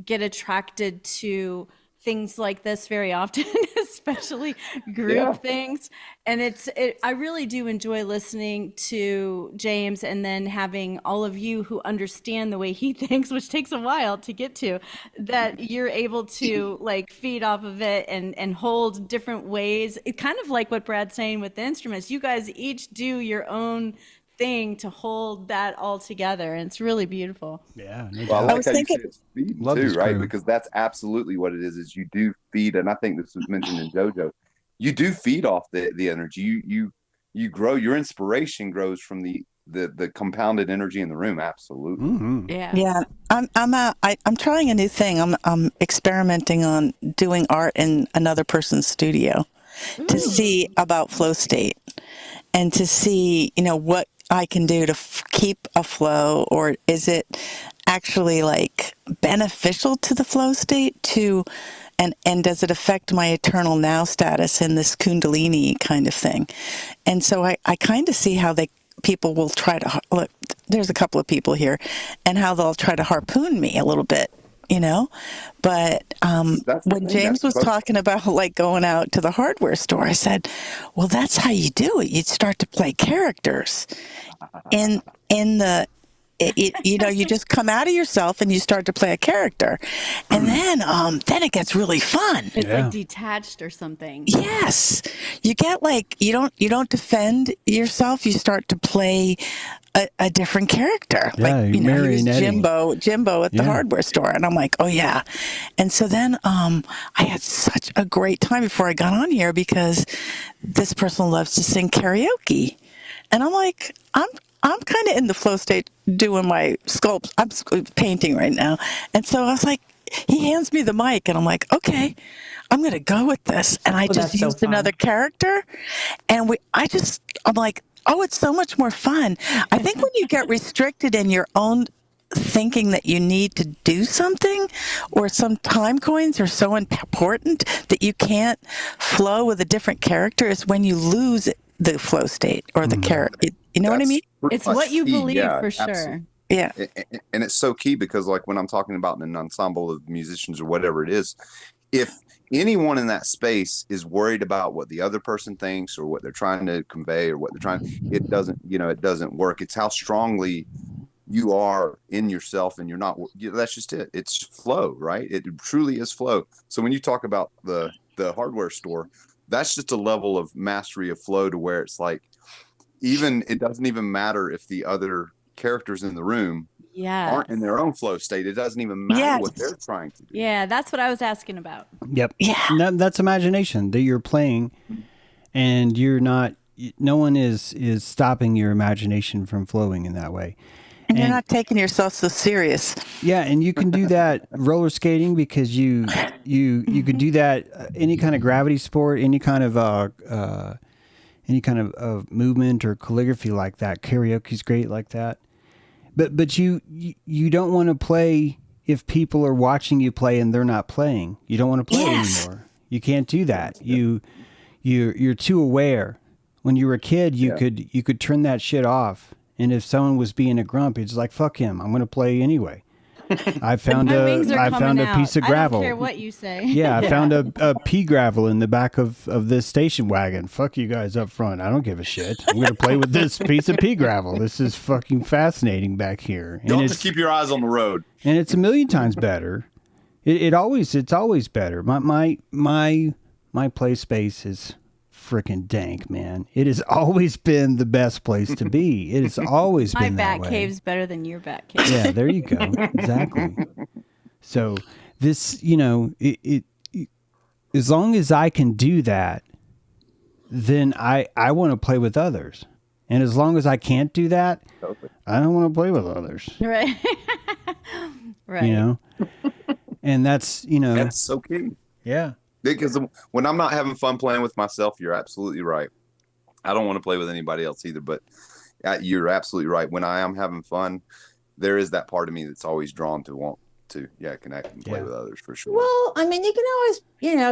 get attracted to things like this very often, especially group Yeah. things. And I really do enjoy listening to James and then having all of you who understand the way he thinks, which takes a while to get to, that you're able to like feed off of it and hold different ways. It kind of like what Brad's saying with the instruments. You guys each do your own thing to hold that all together, and it's really beautiful. Yeah, no Well, I doubt. I like was how you thinking, said it's feeding Love too, this right? crew. Because that's absolutely what it is you do feed, and I think this was mentioned in JoJo. You do feed off the energy. You grow. Your inspiration grows from the compounded energy in the room. Absolutely. Mm-hmm. Yeah. yeah, I'm trying a new thing. I'm experimenting on doing art in another person's studio to see about flow state and to see, what I can do to keep a flow, or is it actually like beneficial to the flow state and does it affect my eternal now status in this kundalini kind of thing? And so I kind of see how people will try to look. There's a couple of people here, and how they'll try to harpoon me a little bit, But That's the when thing. James That's was supposed. talking about like going out to the hardware store, I said, "Well, that's how you do it. You'd start to play characters in the." You just come out of yourself and you start to play a character, and then it gets really fun. It's Yeah. like detached or something. Yes, you get like you don't defend yourself. You start to play a different character. Yeah, Like you're he was marionetting. Jimbo at the Yeah. hardware store, and I'm like, oh yeah. And so then I had such a great time before I got on here because this person loves to sing karaoke, and I'm like, I'm kind of in the flow state doing my sculpts. I'm painting right now, and so I was like, he hands me the mic, and I'm like, okay, I'm going to go with this. And I Oh, just that's so used another fun. character, and I'm like, oh, it's so much more fun. I think when you get restricted in your own thinking that you need to do something, or some time coins are so important that you can't flow with a different character, is when you lose the flow state or the character. You know what I That's mean? pretty It's much what you key. believe Yeah, for absolutely. sure. Yeah. And it's so key because like when I'm talking about an ensemble of musicians or whatever it is, if anyone in that space is worried about what the other person thinks or what they're trying to convey or what they're trying, it doesn't work. It's how strongly you are in yourself, and you're not, that's just it. It's flow, right? It truly is flow. So when you talk about the hardware store, that's just a level of mastery of flow to where it's like, even it doesn't even matter if the other characters in the room Yeah. aren't in their own flow state. It doesn't even matter what Yes. they're trying to do. Yeah, that's what I was asking about. Yep. Yeah. And that's imagination that you're playing, and you're not. No one is stopping your imagination from flowing in that way. And you're not taking yourself so serious. Yeah, and you can do that roller skating because you could do that any kind of gravity sport, any kind of movement or calligraphy like that. Karaoke's great like that. But you don't want to play if people are watching you play and they're not playing. You don't want to play anymore. You can't do that. You're too aware. When you were a kid, you could turn that shit off. And if someone was being a grump, it's like, fuck him. I'm going to play anyway. I found a piece of gravel. I don't care what you say. Yeah, I found a pea gravel in the back of this station wagon. Fuck you guys up front. I don't give a shit. I'm going to play with this piece of pea gravel. This is fucking fascinating back here. Don't just keep your eyes on the road. And it's a million times better. It's always better. My play space is freaking dank, man. It has always been the best place to be. It has always been that way. My bat cave's better than your bat cave. Yeah, there you go. Exactly. So this, it as long as I can do that, then I want to play with others. And as long as I can't do that, I don't want to play with others. Right. Right. And that's, That's so key. Yeah. Because when I'm not having fun playing with myself, you're absolutely right. I don't want to play with anybody else either, but you're absolutely right. When I am having fun, there is that part of me that's always drawn to want to, connect and play with others for sure. Well, I mean, you can always,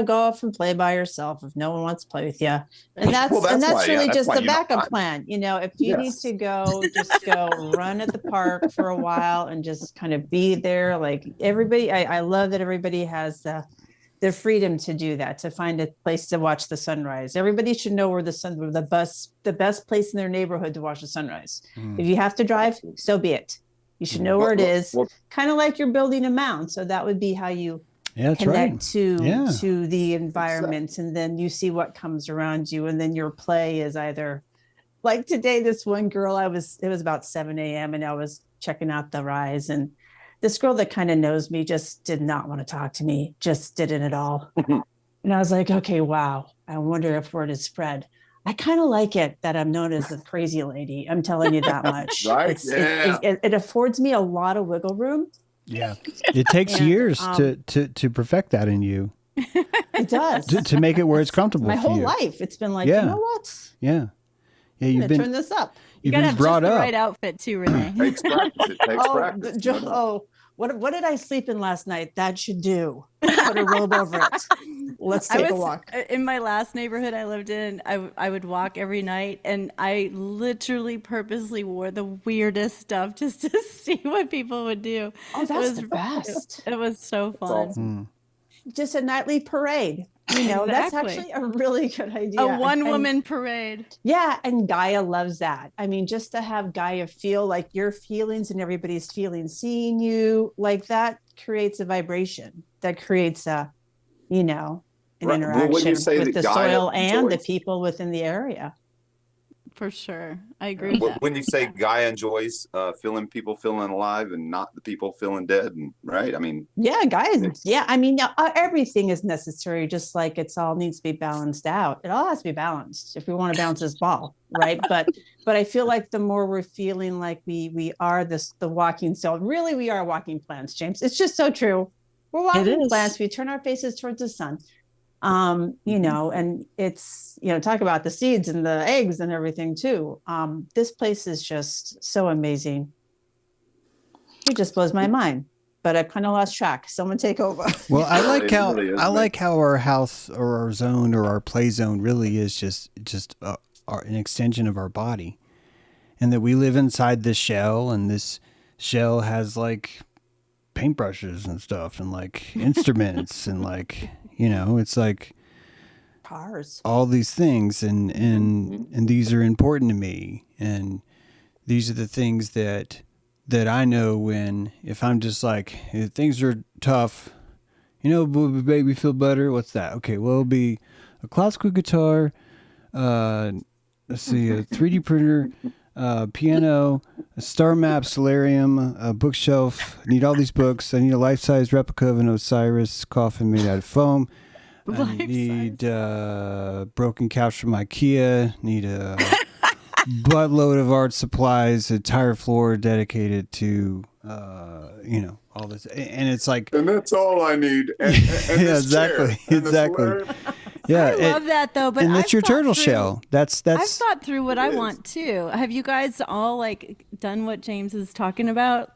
go off and play by yourself if no one wants to play with you. And that's really just the backup plan. If you need to go, just go run at the park for a while and just kind of be there. Like everybody, I love that everybody has the freedom to do that, to find a place to watch the sunrise. Everybody should know where the best place in their neighborhood to watch the sunrise. If you have to drive, so be it. You should know where it is. Kind of like you're building a mound. So that would be how you connect to the environment. And then you see what comes around you. And then your play is either like today, this one girl, it was about 7 a.m. and I was checking out the rise, and this girl that kind of knows me just did not want to talk to me, just didn't at all. And I was like, okay, wow. I wonder if word is spread. I kind of like it that I'm known as the crazy lady. I'm telling you that much. Right? It affords me a lot of wiggle room. Yeah. It takes years to perfect that in you. It does. To make it where it's comfortable for you. My whole life. It's been like, you know what? Yeah. Yeah, you've been turn this up. You gotta have just the right outfit too, Renee. Takes practice. It takes practice. What did I sleep in last night? That should do. Put a robe over it. Let's take a walk. In my last neighborhood I lived in, I would walk every night, and I literally purposely wore the weirdest stuff just to see what people would do. Oh, that's the best. It was so fun. Awesome. Just a nightly parade. That's actually a really good idea. A one-woman parade. Yeah, and Gaia loves that. I mean, just to have Gaia feel like your feelings and everybody's feelings, seeing you like that creates a vibration. That creates an interaction with the soil and the people within the area. For sure. I agree with that. When you say Gaia enjoys people feeling alive and not the people feeling dead, and right? I mean, Gaia. Yeah, I mean, everything is necessary. Just like it's all needs to be balanced out. It all has to be balanced if we want to bounce this ball, right? But I feel like the more we're feeling like we are the walking soul. Really, we are walking plants, James. It's just so true. We're walking plants. We turn our faces towards the sun. And it's, talk about the seeds and the eggs and everything too. This place is just so amazing. It just blows my mind, but I've kind of lost track. Someone take over. Well, I like how our house or our zone or our play zone really is just an extension of our body, and that we live inside this shell, and this shell has like paintbrushes and stuff and like instruments and like, it's like cars, all these things, and these are important to me, and these are the things that I know when, if I'm just like, if things are tough, what would make me feel better? What's that? Okay, well, it'll be a classical guitar, let's see, a 3D printer, piano, a star map, solarium, a bookshelf. I need all these books. I need a life-size replica of an Osiris coffin made out of foam. I need broken couch from IKEA. Need a buttload of art supplies, entire floor dedicated to, all this. And it's like, And that's all I need. And yeah, this exactly. chair, and this Exactly. lamp. Yeah. I love that though, but and that's I've your thought turtle through- shell. I've That's, thought through what I is. want too. Have you guys all like done what James is talking about?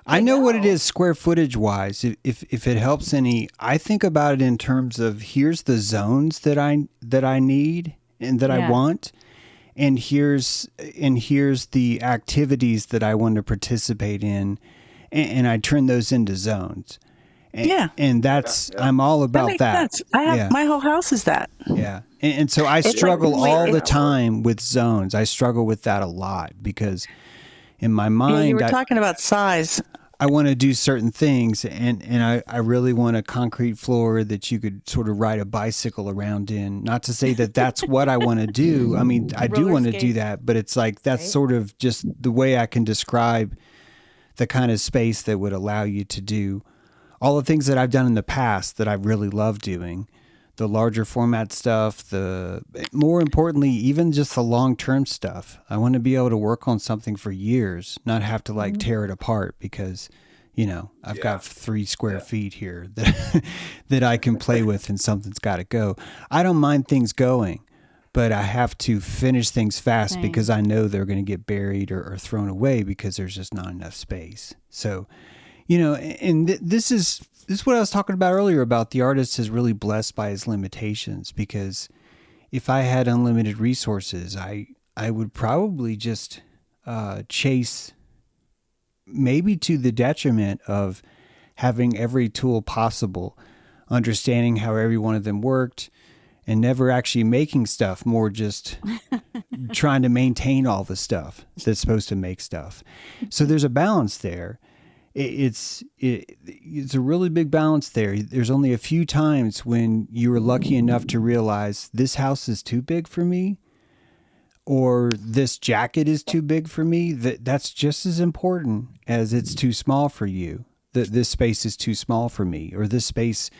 I know what it is square footage wise. If it helps any, I think about it in terms of here's the zones that I need and that I Yeah. want, and here's the activities that I want to participate in, and I turn those into zones. And, Yeah. and that's I'm all That about makes that. sense. I have Yeah. my whole house is that. Yeah. And so I like struggle wait, all the it- time with zones. I struggle with that a lot because in my Yeah, mind, you were talking about size. I want to do certain things, and I really want a concrete floor that you could sort of ride a bicycle around in. Not to say that that's what I want to do. I mean, I do Roller want to do skates. that, but it's like that's Right. sort of just the way I can describe the kind of space that would allow you to do all the things that I've done in the past that I really love doing. The larger format stuff, more importantly, even just the long-term stuff. I want to be able to work on something for years, not have to like tear it apart because, I've got 3 square feet here that that I can play with and something's got to go. I don't mind things going, but I have to finish things fast Same. because I know they're going to get buried or thrown away because there's just not enough space. So, and this is what I was talking about earlier about the artist is really blessed by his limitations, because if I had unlimited resources, I would probably just chase, maybe to the detriment of having every tool possible, understanding how every one of them worked, and never actually making stuff, more just trying to maintain all the stuff that's supposed to make stuff. So there's a balance there. It's a really big balance there. There's only a few times when you were lucky enough to realize this house is too big for me, or this jacket is too big for me. That's just as important as it's too small for you. That this space is too small for me, or this space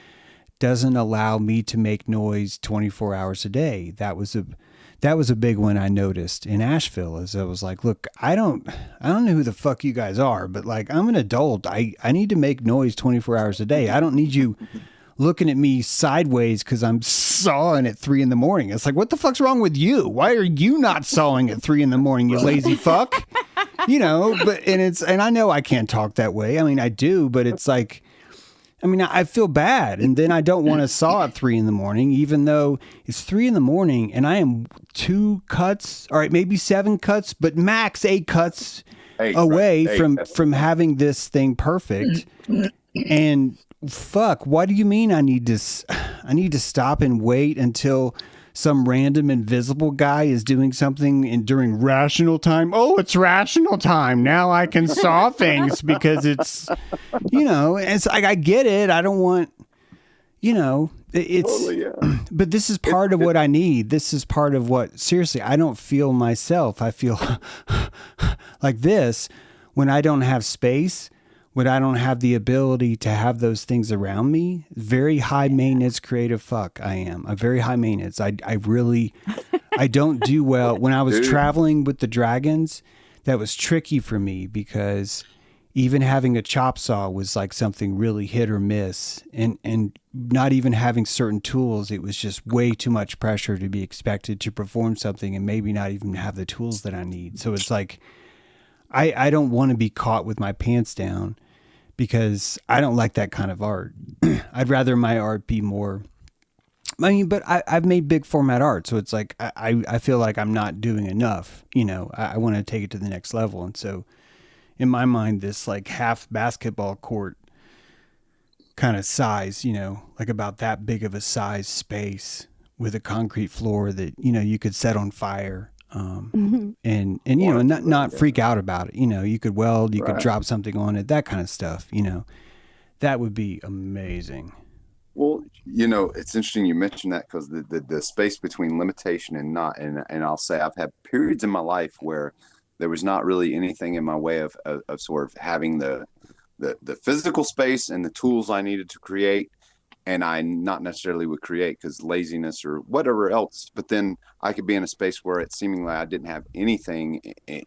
doesn't allow me to make noise 24 hours a day. That was a big one I noticed in Asheville. As I was like, look, I don't know who the fuck you guys are, but like, I'm an adult. I need to make noise 24 hours a day. I don't need you looking at me sideways because I'm sawing at 3 a.m. It's like, what the fuck's wrong with you? Why are you not sawing at 3 a.m, you lazy fuck? And I know I can't talk that way. I mean, I do, but it's like, I feel bad, and then I don't want to saw at 3 a.m, even though it's 3 a.m, and I am 2 cuts, all right, maybe 7 cuts, but max 8 cuts away from having this thing perfect. And fuck, what do you mean I need to stop and wait until some random invisible guy is doing something during rational time? Oh, it's rational time. Now I can saw things because it's, it's like, I get it. I don't want, it's, Totally, yeah. but this is part of what I need. This is part of what, seriously, I don't feel myself. I feel like this when I don't have space, when I don't have the ability to have those things around me. Very high maintenance creative fuck I am. I'm very high maintenance. I don't do well. When I was traveling with the Dragons, that was tricky for me because even having a chop saw was like something really hit or miss, and not even having certain tools, it was just way too much pressure to be expected to perform something and maybe not even have the tools that I need. So it's like, I don't want to be caught with my pants down, because I don't like that kind of art. I'd rather my art be more, but I've made big format art. So it's like, I feel like I'm not doing enough, I want to take it to the next level. And so in my mind, this like half basketball court kind of size, like about that big of a size space with a concrete floor that, you could set on fire. And not freak out about it. You could weld, you could drop something on it, that kind of stuff, that would be amazing. Well, it's interesting you mentioned that, because the space between limitation and not, and I'll say I've had periods in my life where there was not really anything in my way of sort of having the physical space and the tools I needed to create. and I not necessarily would create because laziness or whatever else. But then I could be in a space where it seemingly I didn't have anything,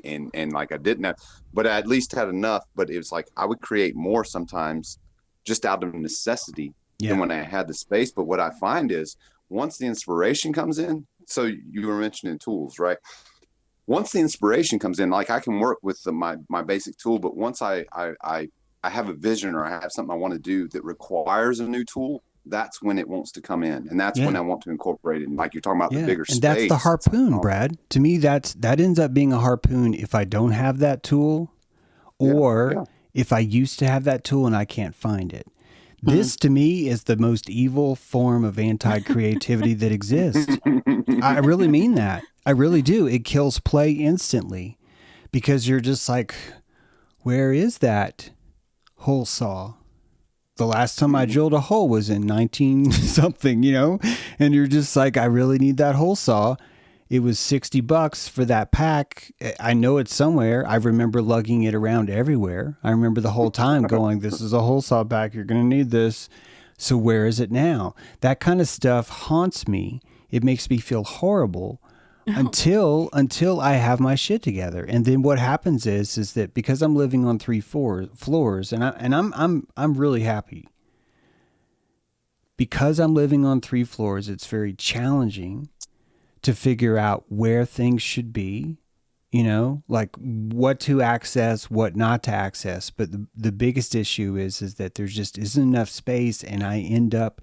and like I didn't have, but I at least had enough. But it was like I would create more sometimes just out of necessity than when I had the space. But what I find is once the inspiration comes in, so you were mentioning tools, right? Once the inspiration comes in, like I can work with my basic tool, but once I have a vision or I have something I want to do that requires a new tool, that's when it wants to come in, and that's when I want to incorporate it. And like you're talking about the bigger space, and that's the harpoon, Brad. To me, that ends up being a harpoon if I don't have that tool, or if I used to have that tool and I can't find it. This to me is the most evil form of anti-creativity that exists. I really mean that. I really do. It kills play instantly because you're just like, where is that hole saw? The last time I drilled a hole was in 19 something, you know, and you're just like, I really need that hole saw. It was $60 for that pack. I know it's somewhere. I remember lugging it around everywhere. I remember the whole time going, this is a hole saw pack. You're going to need this. So where is it now? That kind of stuff haunts me. It makes me feel horrible until I have my shit together. And then what happens is that because I'm living on 3 floors and I'm really happy. Because I'm living on 3 floors, it's very challenging to figure out where things should be, you know, like what to access, what not to access. But the biggest issue is that there just isn't enough space, and I end up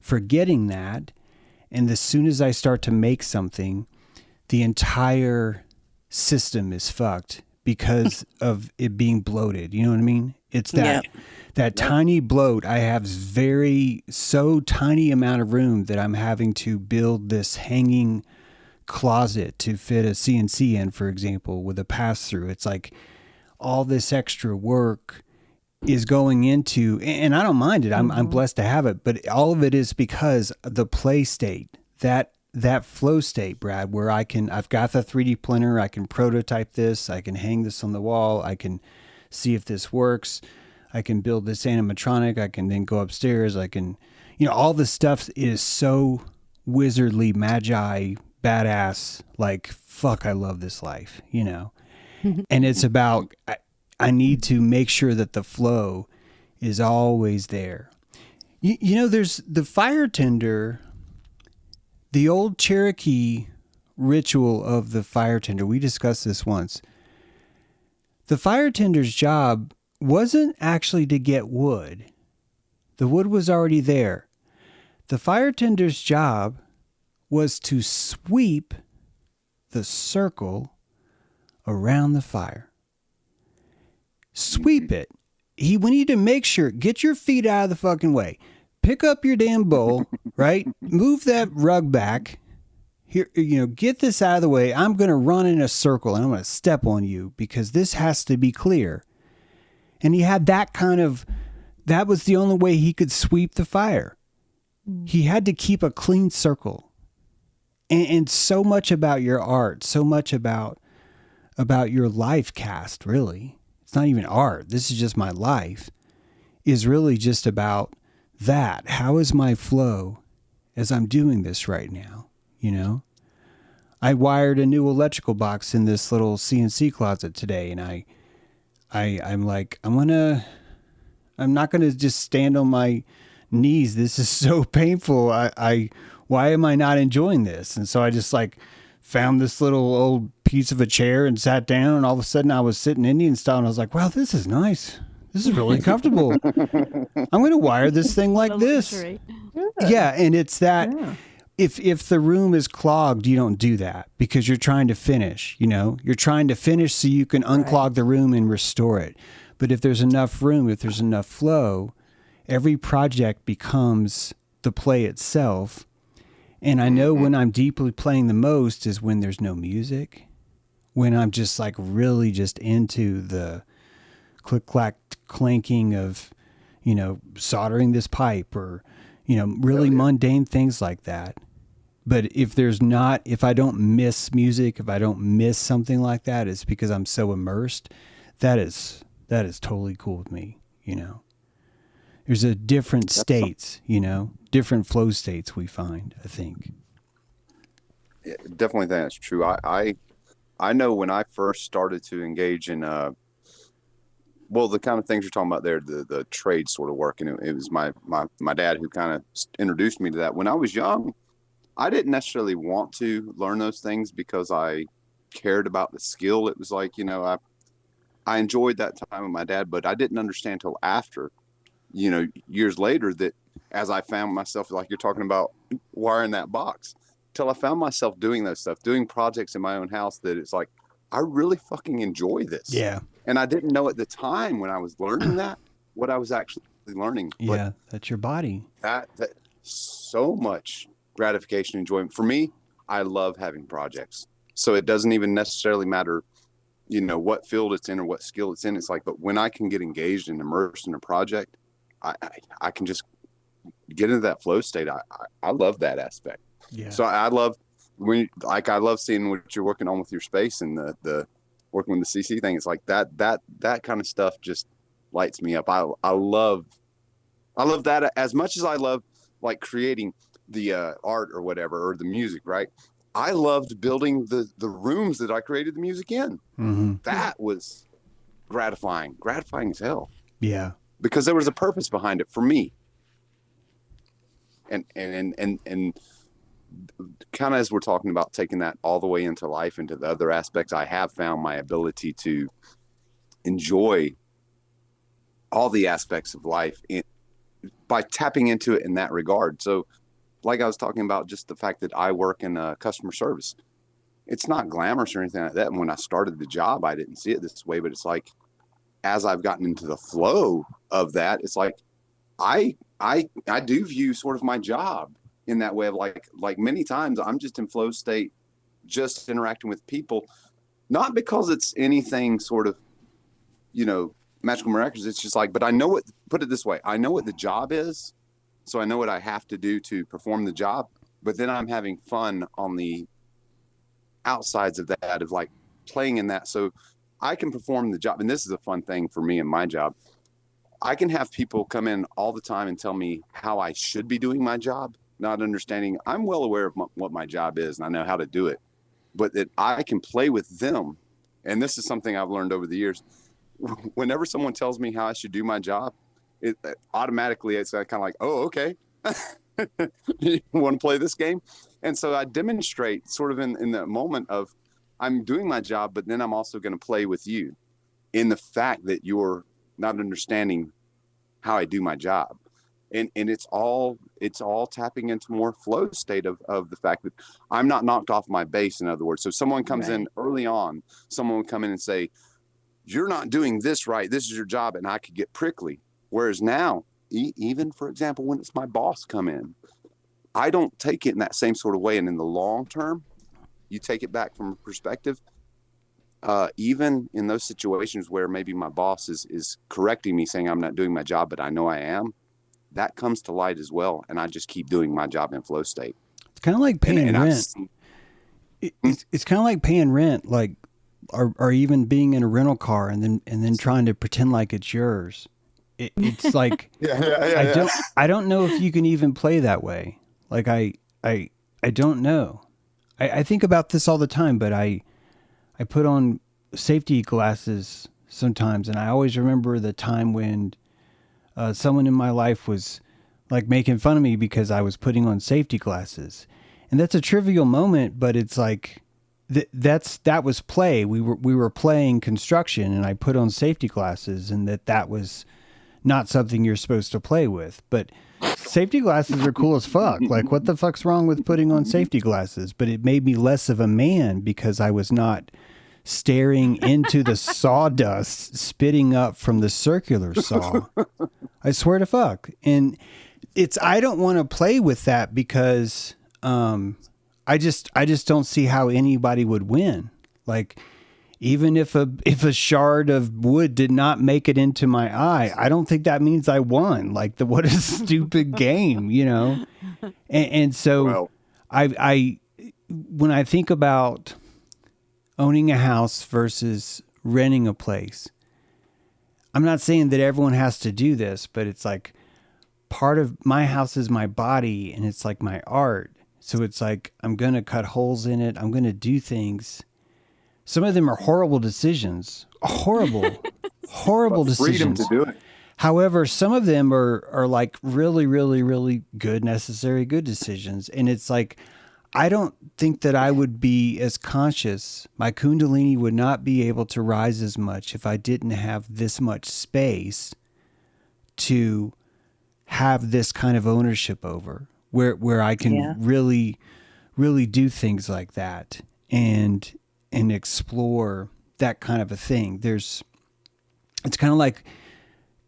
forgetting that. And as soon as I start to make something, the entire system is fucked because of it being bloated. You know what I mean? It's that tiny bloat. I have so tiny amount of room that I'm having to build this hanging closet to fit a CNC in, for example, with a pass through. It's like all this extra work is going into, and I don't mind it. I'm blessed to have it, but all of it is because the play state, that flow state, Brad, where I've got the 3D printer, I can prototype this, I can hang this on the wall, I can see if this works, I can build this animatronic, I can then go upstairs, I can, you know, all this stuff is so wizardly, magi, badass, like, fuck, I love this life, you know? And it's about, I need to make sure that the flow is always there. You know, there's the fire tender, the old Cherokee ritual of the fire tender. We discussed this once. The fire tender's job wasn't actually to get wood. The wood was already there. The fire tender's job was to sweep the circle around the fire. Sweep it. We need to make sure, get your feet out of the fucking way. Pick up your damn bowl, right? Move that rug back. Here, you know, get this out of the way. I'm going to run in a circle and I'm going to step on you because this has to be clear. And he had that was the only way he could sweep the fire. He had to keep a clean circle. And so much about your art, so much about your life cast, really. It's not even art. This is just my life, is really just about that. How is my flow as I'm doing this right now? You know, I wired a new electrical box in this little CNC closet today, and I'm like, I'm not gonna just stand on my knees. This is so painful. Why am I not enjoying this? And so I just like found this little old piece of a chair and sat down, and all of a sudden I was sitting Indian style, and I was like, wow, this is nice. This is really comfortable. I'm going to wire this thing like this. Yeah. And it's that if the room is clogged, you don't do that because you're trying to finish, you know, you're trying to finish so you can unclog the room and restore it. But if there's enough room, if there's enough flow, every project becomes the play itself. And I know when I'm deeply playing the most is when there's no music, when I'm just like really just into the click clack clanking of, you know, soldering this pipe or, you know, really mundane things like that. But if I don't miss music, if I don't miss something like that, it's because I'm so immersed. That is totally cool with me, you know. There's a different states, different flow states we find, I think. Yeah, definitely think that's true. I know when I first started to engage in well, the kind of things you're talking about there, the trade sort of work, and it was my dad who kind of introduced me to that. When I was young, I didn't necessarily want to learn those things because I cared about the skill. It was like, I enjoyed that time with my dad, but I didn't understand until after, years later, that as I found myself, like you're talking about wiring that box, till I found myself doing those stuff, doing projects in my own house, that it's like, I really fucking enjoy this. Yeah. And I didn't know at the time when I was learning that, what I was actually learning. Yeah, that's your body. That so much gratification and enjoyment. For me, I love having projects. So it doesn't even necessarily matter, what field it's in or what skill it's in. It's like, but when I can get engaged and immersed in a project, I can just get into that flow state. I love that aspect. Yeah. So I love I love seeing what you're working on with your space and the working with the CC thing. It's like that kind of stuff just lights me up. I love that as much as I love like creating the art or whatever, or the music, right? I loved building the rooms that I created the music in. Mm-hmm. That was gratifying as hell. Yeah. Because there was a purpose behind it for me. And kind of as we're talking about taking that all the way into life, into the other aspects, I have found my ability to enjoy all the aspects of life by tapping into it in that regard. So like I was talking about, just the fact that I work in customer service, it's not glamorous or anything like that. And when I started the job, I didn't see it this way, but it's like, as I've gotten into the flow of that, it's like, I do view sort of my job in that way of like many times I'm just in flow state, just interacting with people, not because it's anything sort of, magical miraculous. It's just like, but I know what, put it this way, I know what the job is. So I know what I have to do to perform the job, but then I'm having fun on the outsides of that, of like playing in that. So I can perform the job. And this is a fun thing for me in my job. I can have people come in all the time and tell me how I should be doing my job, not understanding I'm well aware of what my job is and I know how to do it, but that I can play with them. And this is something I've learned over the years. Whenever someone tells me how I should do my job, it automatically, it's kind of like, oh, okay. You want to play this game? And so I demonstrate sort of in the moment of I'm doing my job, but then I'm also going to play with you in the fact that you're not understanding how I do my job. And it's all tapping into more flow state of the fact that I'm not knocked off my base. In other words, so someone comes in early on, someone would come in and say, you're not doing this right. This is your job. And I could get prickly. Whereas now, even for example, when it's my boss come in, I don't take it in that same sort of way. And in the long term, you take it back from a perspective, even in those situations where maybe my boss is correcting me, saying I'm not doing my job, but I know I am, that comes to light as well. And I just keep doing my job in flow state. It's kind of like paying rent. It's kind of like paying rent, like, or even being in a rental car and then trying to pretend like it's yours. It's like, I don't know if you can even play that way. Like I don't know. I think about this all the time, but I put on safety glasses sometimes. And I always remember the time when someone in my life was like making fun of me because I was putting on safety glasses. And that's a trivial moment, but it's like, that was play. We were playing construction and I put on safety glasses, and that was not something you're supposed to play with. But safety glasses are cool as fuck. Like, what the fuck's wrong with putting on safety glasses? But it made me less of a man because I was not staring into the sawdust spitting up from the circular saw. I swear to fuck. And I don't want to play with that because I just don't see how anybody would win. Like, even if a shard of wood did not make it into my eye, I don't think that means I won. Like, what a stupid game, And so I when I think about owning a house versus renting a place, I'm not saying that everyone has to do this, but it's like, part of my house is my body, and it's like my art. So it's like, I'm going to cut holes in it. I'm going to do things. Some of them are horrible decisions, horrible Freedom decisions. to do it. However, some of them are like really, really, really good, necessary, good decisions. And it's like, I don't think that I would be as conscious. My Kundalini would not be able to rise as much if I didn't have this much space to have this kind of ownership over, where I can really, really do things like that and explore that kind of a thing. It's kind of like,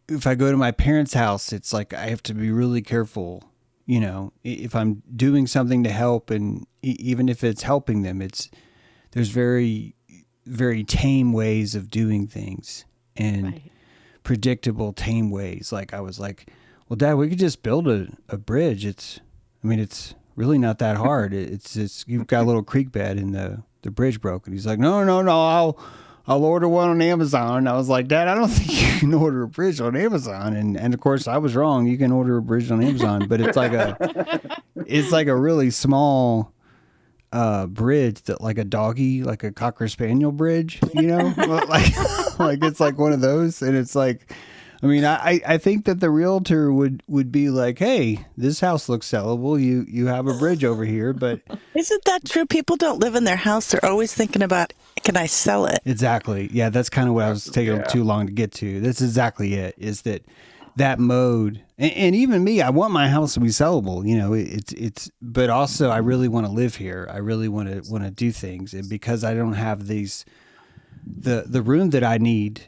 if I go to my parents' house, it's like I have to be really careful, you know, if I'm doing something to help, and even if it's helping them, there's very, very tame ways of doing things, and predictable, tame ways. Like I was like, well, Dad, we could just build a bridge. It's really not that hard. It's you've got a little creek bed and the bridge broke. And he's like, no, I'll order one on Amazon. And I was like, Dad, I don't think you can order a bridge on Amazon. And of course I was wrong. You can order a bridge on Amazon, but it's like a really small bridge that, like a doggy, like a Cocker Spaniel bridge, you know, like it's like one of those. And it's like, I mean, I think that the realtor would be like, hey, this house looks sellable. You have a bridge over here, but Isn't that true? People don't live in their house. They're always thinking about, can I sell it? exactly. Yeah, that's kind of what I was taking too long to get to. That's exactly it, is that mode. And even me, I want my house to be sellable, you know, but also I really want to live here. I really want to do things. And because I don't have the room that I need,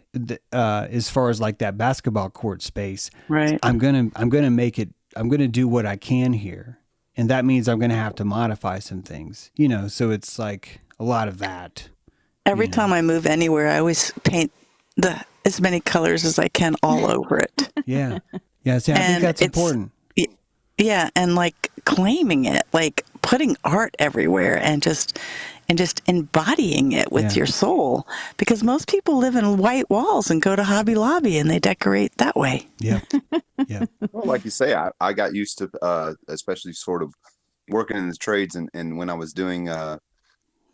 as far as like that basketball court space, Right. I'm gonna make it. I'm gonna do what I can here, and that means I'm gonna have to modify some things, you know. So it's like a lot of that. Every time I move anywhere, I always paint as many colors as I can all over it. Yeah, yeah. See, I think that's important. Yeah, and like claiming it, like putting art everywhere, and just embodying it with your soul. Because most people live in white walls and go to Hobby Lobby and they decorate that way. Yeah, yeah, Well, like you say, I got used to, especially sort of working in the trades, and when I was doing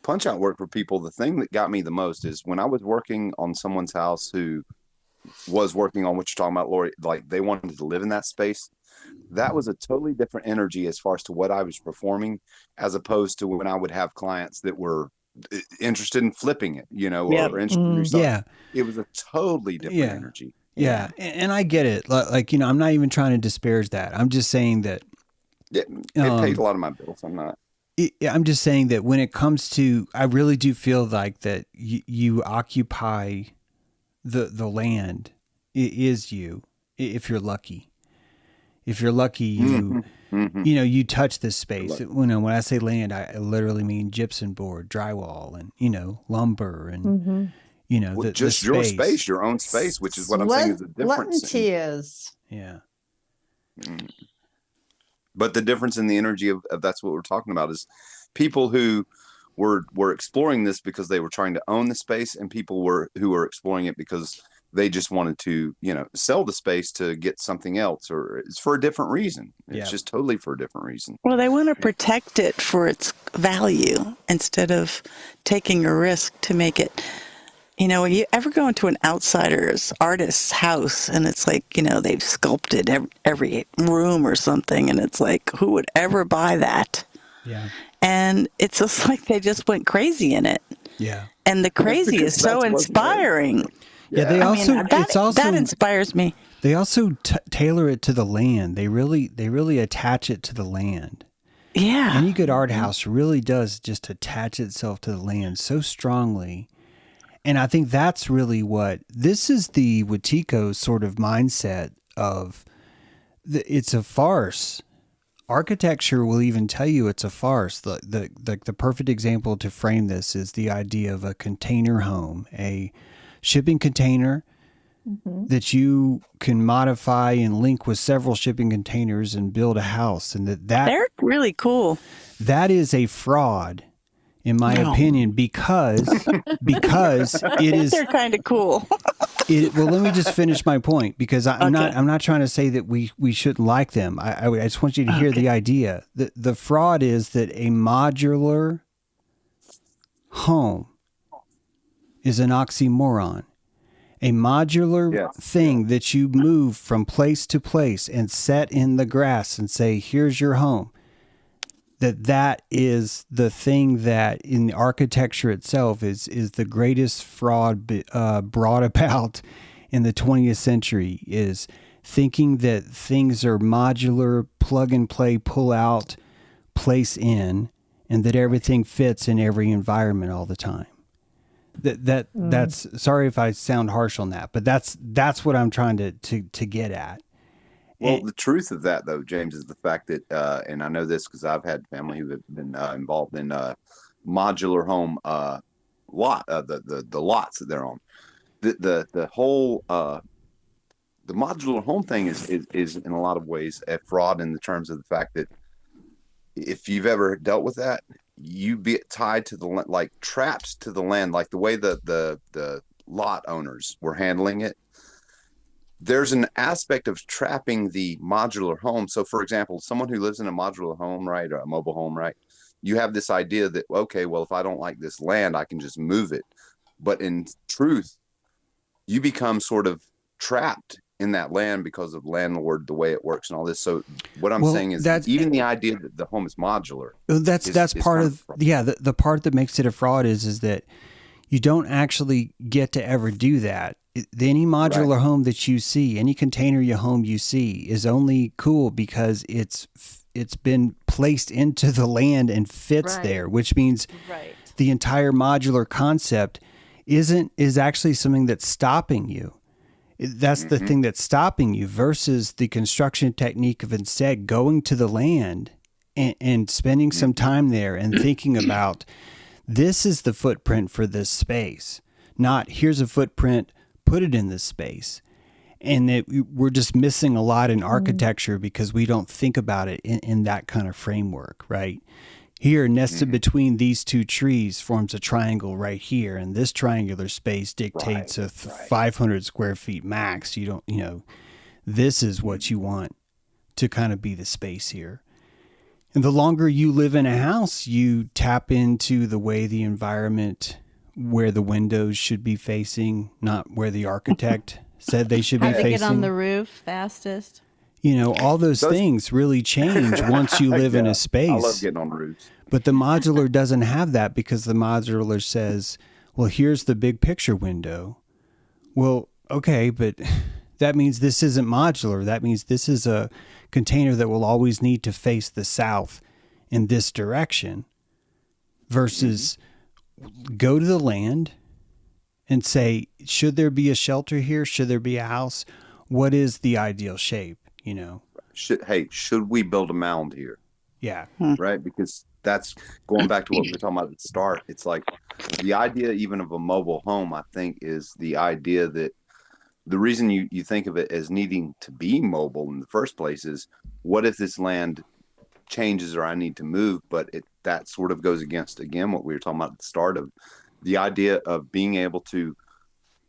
punch out work for people, the thing that got me the most is when I was working on someone's house who was working on what you're talking about, Lori, like they wanted to live in that space. That was a totally different energy as far as to what I was performing, as opposed to when I would have clients that were interested in flipping it, you know, or interested in something. yeah. It was a totally different energy. Yeah, and I get it. Like, you know, I'm not even trying to disparage that. I'm just saying that It paid a lot of my bills. I'm not. I'm just saying that when it comes to, I really do feel like that you occupy the land. It is you, if you're lucky. If you're lucky, you know, you touch this space. You know, when I say land, I literally mean gypsum board, drywall, and, you know, lumber, and you know, Well, just your space, your own space, which is what I'm saying is the difference. Yeah. But the difference in the energy of that's what we're talking about is people who were exploring this because they were trying to own the space, and people who were exploring it because they just wanted to, you know, sell the space to get something else, or it's for a different reason. It's just totally for a different reason. Well, they want to protect it for its value instead of taking a risk to make it. You know, when you ever go into an outsider's artist's house and it's like, you know, they've sculpted every room or something, and it's like, who would ever buy that? Yeah. And it's just like they just went crazy in it. Yeah. And the crazy is so inspiring. Yeah, they also, that inspires me. They also tailor it to the land. They really attach it to the land. Yeah. Any good art house really does just attach itself to the land so strongly. And I think that's really this is the Wetiko sort of mindset of it's a farce. Architecture will even tell you it's a farce. The perfect example to frame this is the idea of a container home, a shipping container that you can modify and link with several shipping containers and build a house. And they're really cool. That is a fraud, in my opinion, because it is, they're kind of cool. Well, let me just finish my point, because I'm Okay. not trying to say that we shouldn't like them. I just want you to hear the idea. The fraud is that a modular home is an oxymoron. A modular Yes. thing that you move from place to place and set in the grass and say, here's your home. That is the thing that in the architecture itself is the greatest fraud brought about in the 20th century, is thinking that things are modular, plug and play, pull out, place in, and that everything fits in every environment all the time. That's sorry if I sound harsh on that, but that's what I'm trying to get at. Well, the truth of that, though, James, is the fact that, and I know this because I've had family who have been involved in modular home the lots that they're on. The whole the modular home thing is in a lot of ways a fraud, in the terms of the fact that if you've ever dealt with that, you get tied to the like traps to the land, like the way the lot owners were handling it. There's an aspect of trapping the modular home. So, for example, someone who lives in a modular home, right, or a mobile home, right, you have this idea that, okay, well, if I don't like this land, I can just move it. But in truth, you become sort of trapped in that land because of landlord, the way it works and all this. So what I'm saying is, even the idea that the home is modular. That's part of, the part that makes it a fraud is that you don't actually get to ever do that. Any modular home that you see, any container home you see, is only cool because it's been placed into the land and fits there, which means the entire modular concept is actually something that's stopping you. That's the thing that's stopping you, versus the construction technique of instead going to the land and spending some time there and thinking about, this is the footprint for this space, not here's a footprint, put it in this space. And we're just missing a lot in architecture because we don't think about it in that kind of framework, right? Here, nested between these two trees forms a triangle right here, and this triangular space dictates a 500 square feet max. This is what you want to kind of be the space here. And the longer you live in a house, you tap into the way the environment, where the windows should be facing, not where the architect said they should be facing. How to get on the roof fastest. All those things really change once you live in a space. I love getting on roofs. But the modular doesn't have that, because the modular says, well, here's the big picture window. Well, okay, but that means this isn't modular. That means this is a container that will always need to face the south in this direction, versus go to the land and say, should there be a shelter here? Should there be a house? What is the ideal shape? Should we build a mound here? Yeah. Right. Because that's going back to what we were talking about at the start. It's like the idea even of a mobile home, I think, is the idea that the reason you think of it as needing to be mobile in the first place is, what if this land changes or I need to move? But that sort of goes against, again, what we were talking about at the start of the idea of being able to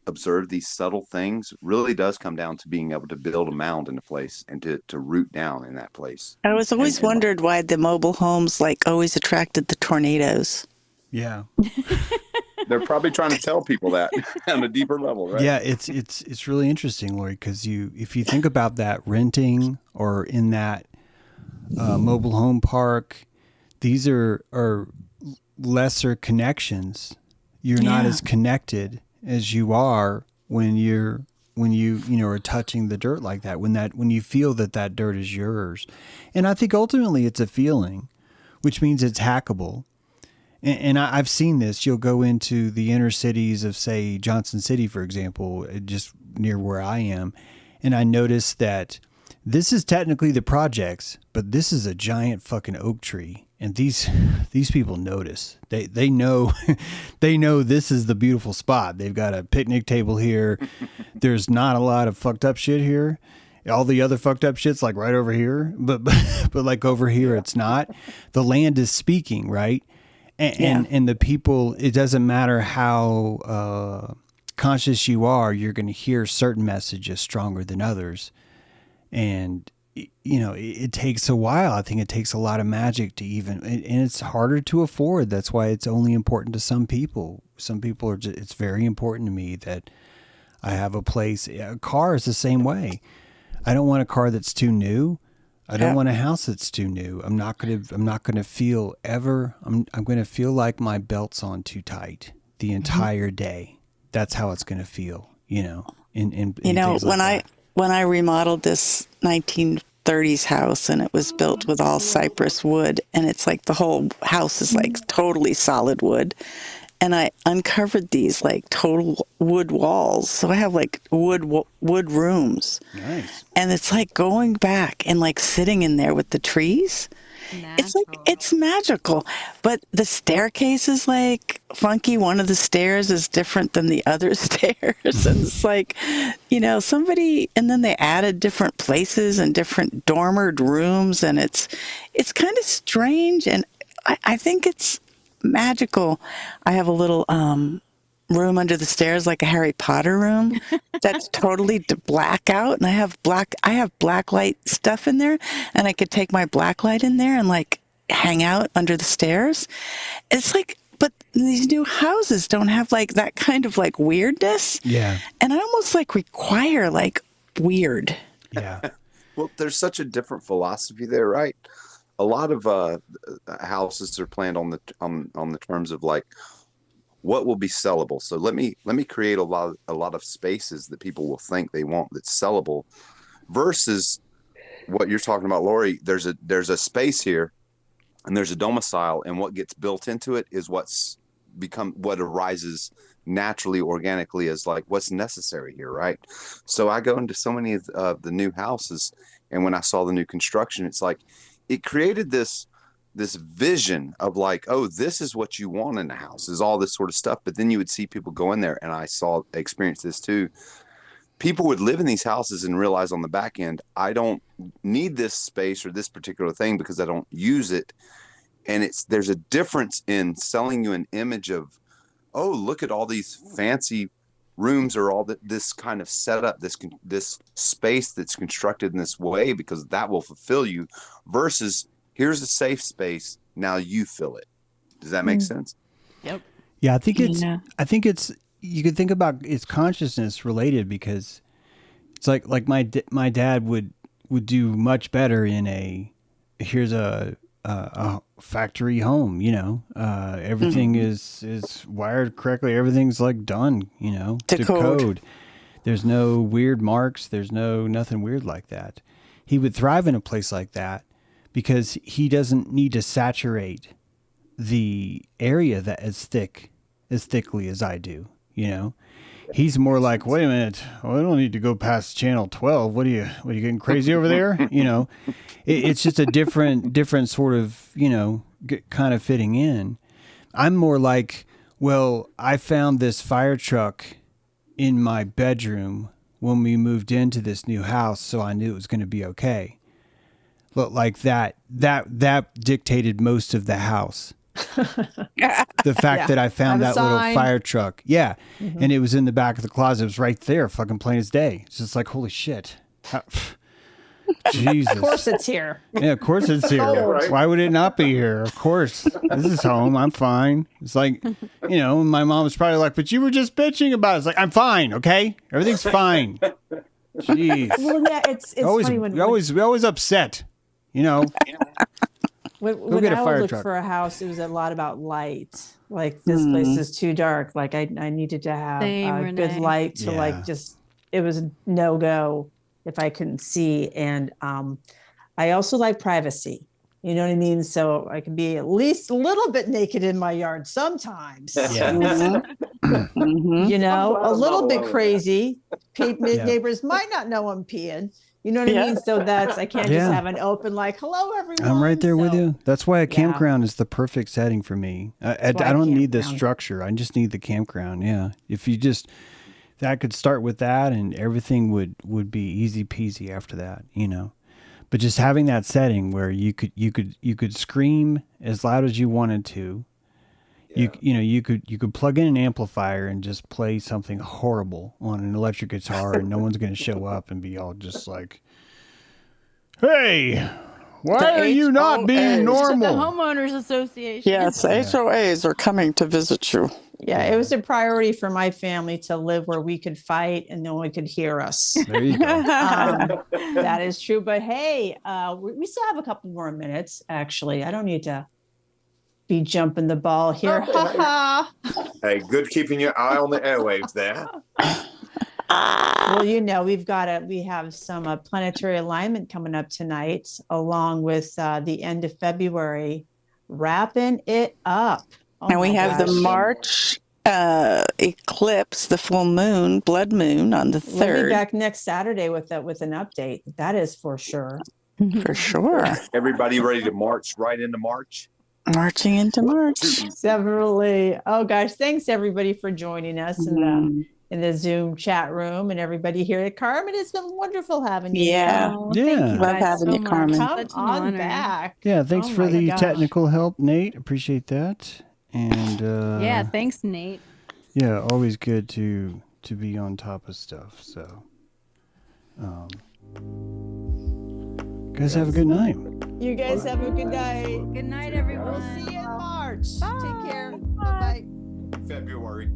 observe these subtle things. Really does come down to being able to build a mound in a place and to root down in that place. I was always wondered why the mobile homes always attracted the tornadoes. Yeah. They're probably trying to tell people that on a deeper level, right? Yeah, it's really interesting, Lori, because if you think about that renting or in that mobile home park, these are lesser connections. You're not as connected as you are when you are touching the dirt like that, when you feel that dirt is yours. And I think ultimately it's a feeling, which means it's hackable. And I've seen this. You'll go into the inner cities of, say, Johnson City, for example, just near where I am, and I noticed that this is technically the projects, but this is a giant fucking oak tree. And these people notice. They know they know this is the beautiful spot. They've got a picnic table here. There's not a lot of fucked up shit here. All the other fucked up shit's right over here, but over here it's not. The land is speaking, right? And the people, it doesn't matter how conscious you are, you're going to hear certain messages stronger than others. And, you know, it takes a while. I think it takes a lot of magic to even, and it's harder to afford. That's why it's only important to some people. Some people are just, it's very important to me that I have a place. A car is the same way. I don't want a car that's too new. I don't want a house that's too new. I'm not going to feel ever, I'm going to feel like my belt's on too tight the entire day. That's how it's going to feel, you know, in You know, things like when I remodeled this 1930s house, and it was built with all cypress wood, and it's like the whole house is like totally solid wood. And I uncovered these like total wood walls. So I have like wood rooms. Nice. And it's like going back and like sitting in there with the trees. It's like, it's magical. But the staircase is like funky. One of the stairs is different than the other stairs. And it's like, you know, and then they added different places and different dormered rooms. And it's kind of strange. And I think it's magical. I have a little room under the stairs, like a Harry Potter room, that's totally blackout, and I have black light stuff in there, and I could take my black light in there and like hang out under the stairs. It's like, but these new houses don't have like that kind of like weirdness. Yeah. And I almost like require like weird. Yeah. Well, there's such a different philosophy there, right? A lot of houses are planned on the terms of like what will be sellable. So let me create a lot of spaces that people will think they want that's sellable, versus what you're talking about, Lori. There's a space here, and there's a domicile, and what gets built into it is what arises naturally, organically, as like what's necessary here, right? So I go into so many of the new houses, and when I saw the new construction, it's like it created this vision of like, oh, this is what you want in a house, is all this sort of stuff. But then you would see people go in there, and I experienced this too. People would live in these houses and realize on the back end, I don't need this space or this particular thing because I don't use it. And there's a difference in selling you an image of, oh, look at all these fancy rooms or all this kind of setup, this space that's constructed in this way because that will fulfill you, versus here's a safe space, now you fill it. Does that make sense? Yep. Yeah, I think it's you could think about it's consciousness related, because it's like my dad would do much better in here's a factory home, you know, everything is wired correctly, everything's like done, you know, to code. There's no weird marks, there's nothing weird like that. He would thrive in a place like that because he doesn't need to saturate the area that as thickly as I do, you know. He's more like, wait a minute, I don't need to go past channel 12. What are you getting crazy over there? You know, it's just a different sort of, you know, kind of fitting in. I'm more like, well, I found this fire truck in my bedroom when we moved into this new house, so I knew it was going to be okay. But like that dictated most of the house. The fact that I found that little fire truck. Yeah. Mm-hmm. And it was in the back of the closet. It was right there, fucking plain as day. It's just like, holy shit. Jesus. Of course it's here. Yeah, of course it's here. Right? Why would it not be here? Of course. This is home. I'm fine. It's like, you know, my mom was probably like, but you were just bitching about it. It's like, I'm fine, okay? Everything's fine. Jeez. Well, yeah, it's funny when we always upset, you know. When I would look for a house, it was a lot about light. Like, this place is too dark. Like, I needed to have good light to like just, it was a no-go if I couldn't see. And I also like privacy. You know what I mean? So I can be at least a little bit naked in my yard sometimes. Yeah. You know, a little bit crazy. Neighbors might not know I'm peeing. You know what I mean? So I can't just have an open, like, hello, everyone. I'm right there with you. That's why a campground is the perfect setting for me. I don't need the structure. I just need the campground. Yeah. If you that could start with that, and everything would be easy peasy after that, you know. But just having that setting where you could scream as loud as you wanted to. You could plug in an amplifier and just play something horrible on an electric guitar, and no one's going to show up and be all just like, "Hey, why are you not being HOAs. To the normal?" homeowners association. Yes, HOAs are coming to visit you. Yeah, it was a priority for my family to live where we could fight and no one could hear us. There you go. That is true. But hey, we still have a couple more minutes, actually. I don't need to be jumping the ball here. Hey, good keeping your eye on the airwaves there. Well, we have some planetary alignment coming up tonight, along with the end of February, wrapping it up. Oh And we my have the gosh. March eclipse, the full moon, blood moon on the We'll be 3rd. back next Saturday with an update. That is for sure. For sure. Everybody ready to march right into March? Marching into March. Definitely. Oh gosh, thanks everybody for joining us in the Zoom chat room, and everybody here at Carmen. It's been wonderful having you. Yeah. Oh, Yeah. thank you Love guys having so you, much. Carmen. Come Such an on honor. back. Yeah, thanks Oh for my the gosh. technical help, Nate. Appreciate that. And Yeah, thanks, Nate. yeah, always good to be on top of stuff. So, guys, have a good night. You guys have a good night. Good night, everyone. We'll see you in March. Take care. Bye-bye. February.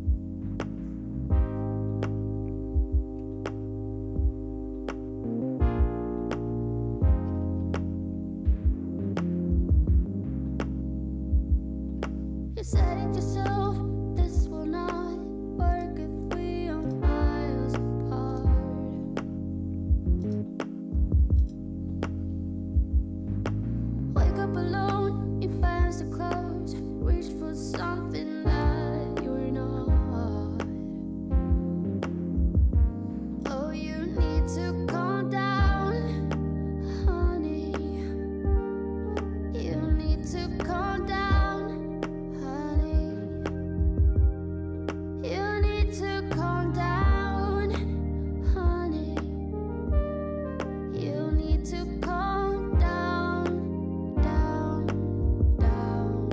You said it yourself, this will not work if we are miles apart. Wake up alone, your fans are closed. Reach for something that you're not. Oh, you need to calm down, honey. You need to calm down, honey. You need to calm down, honey. You need to calm down, down, down,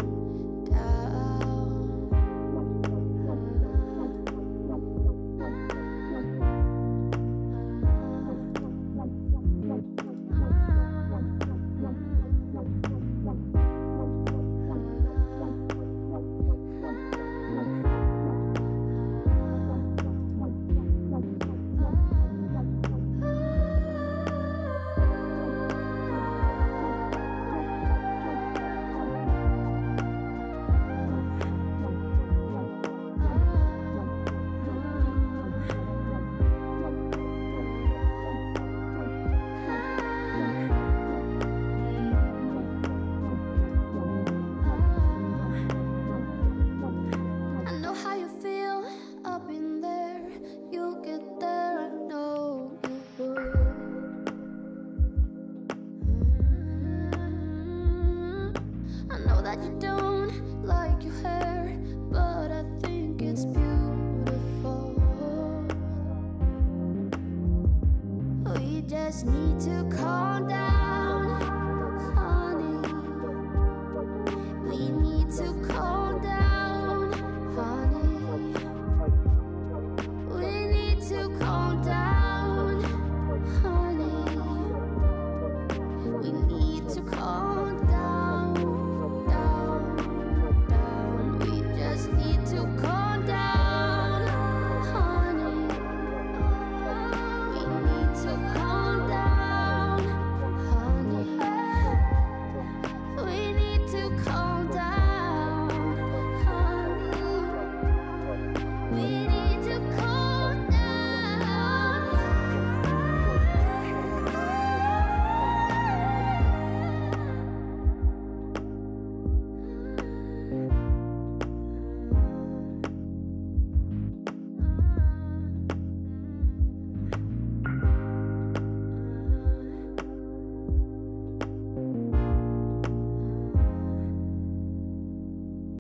I know how you feel up in there. You'll get there, I know you would. I know that you don't like your hair, but I think it's beautiful. We just need to calm down, honey. We need to calm down, honey. We need to calm down, honey. We need to calm down.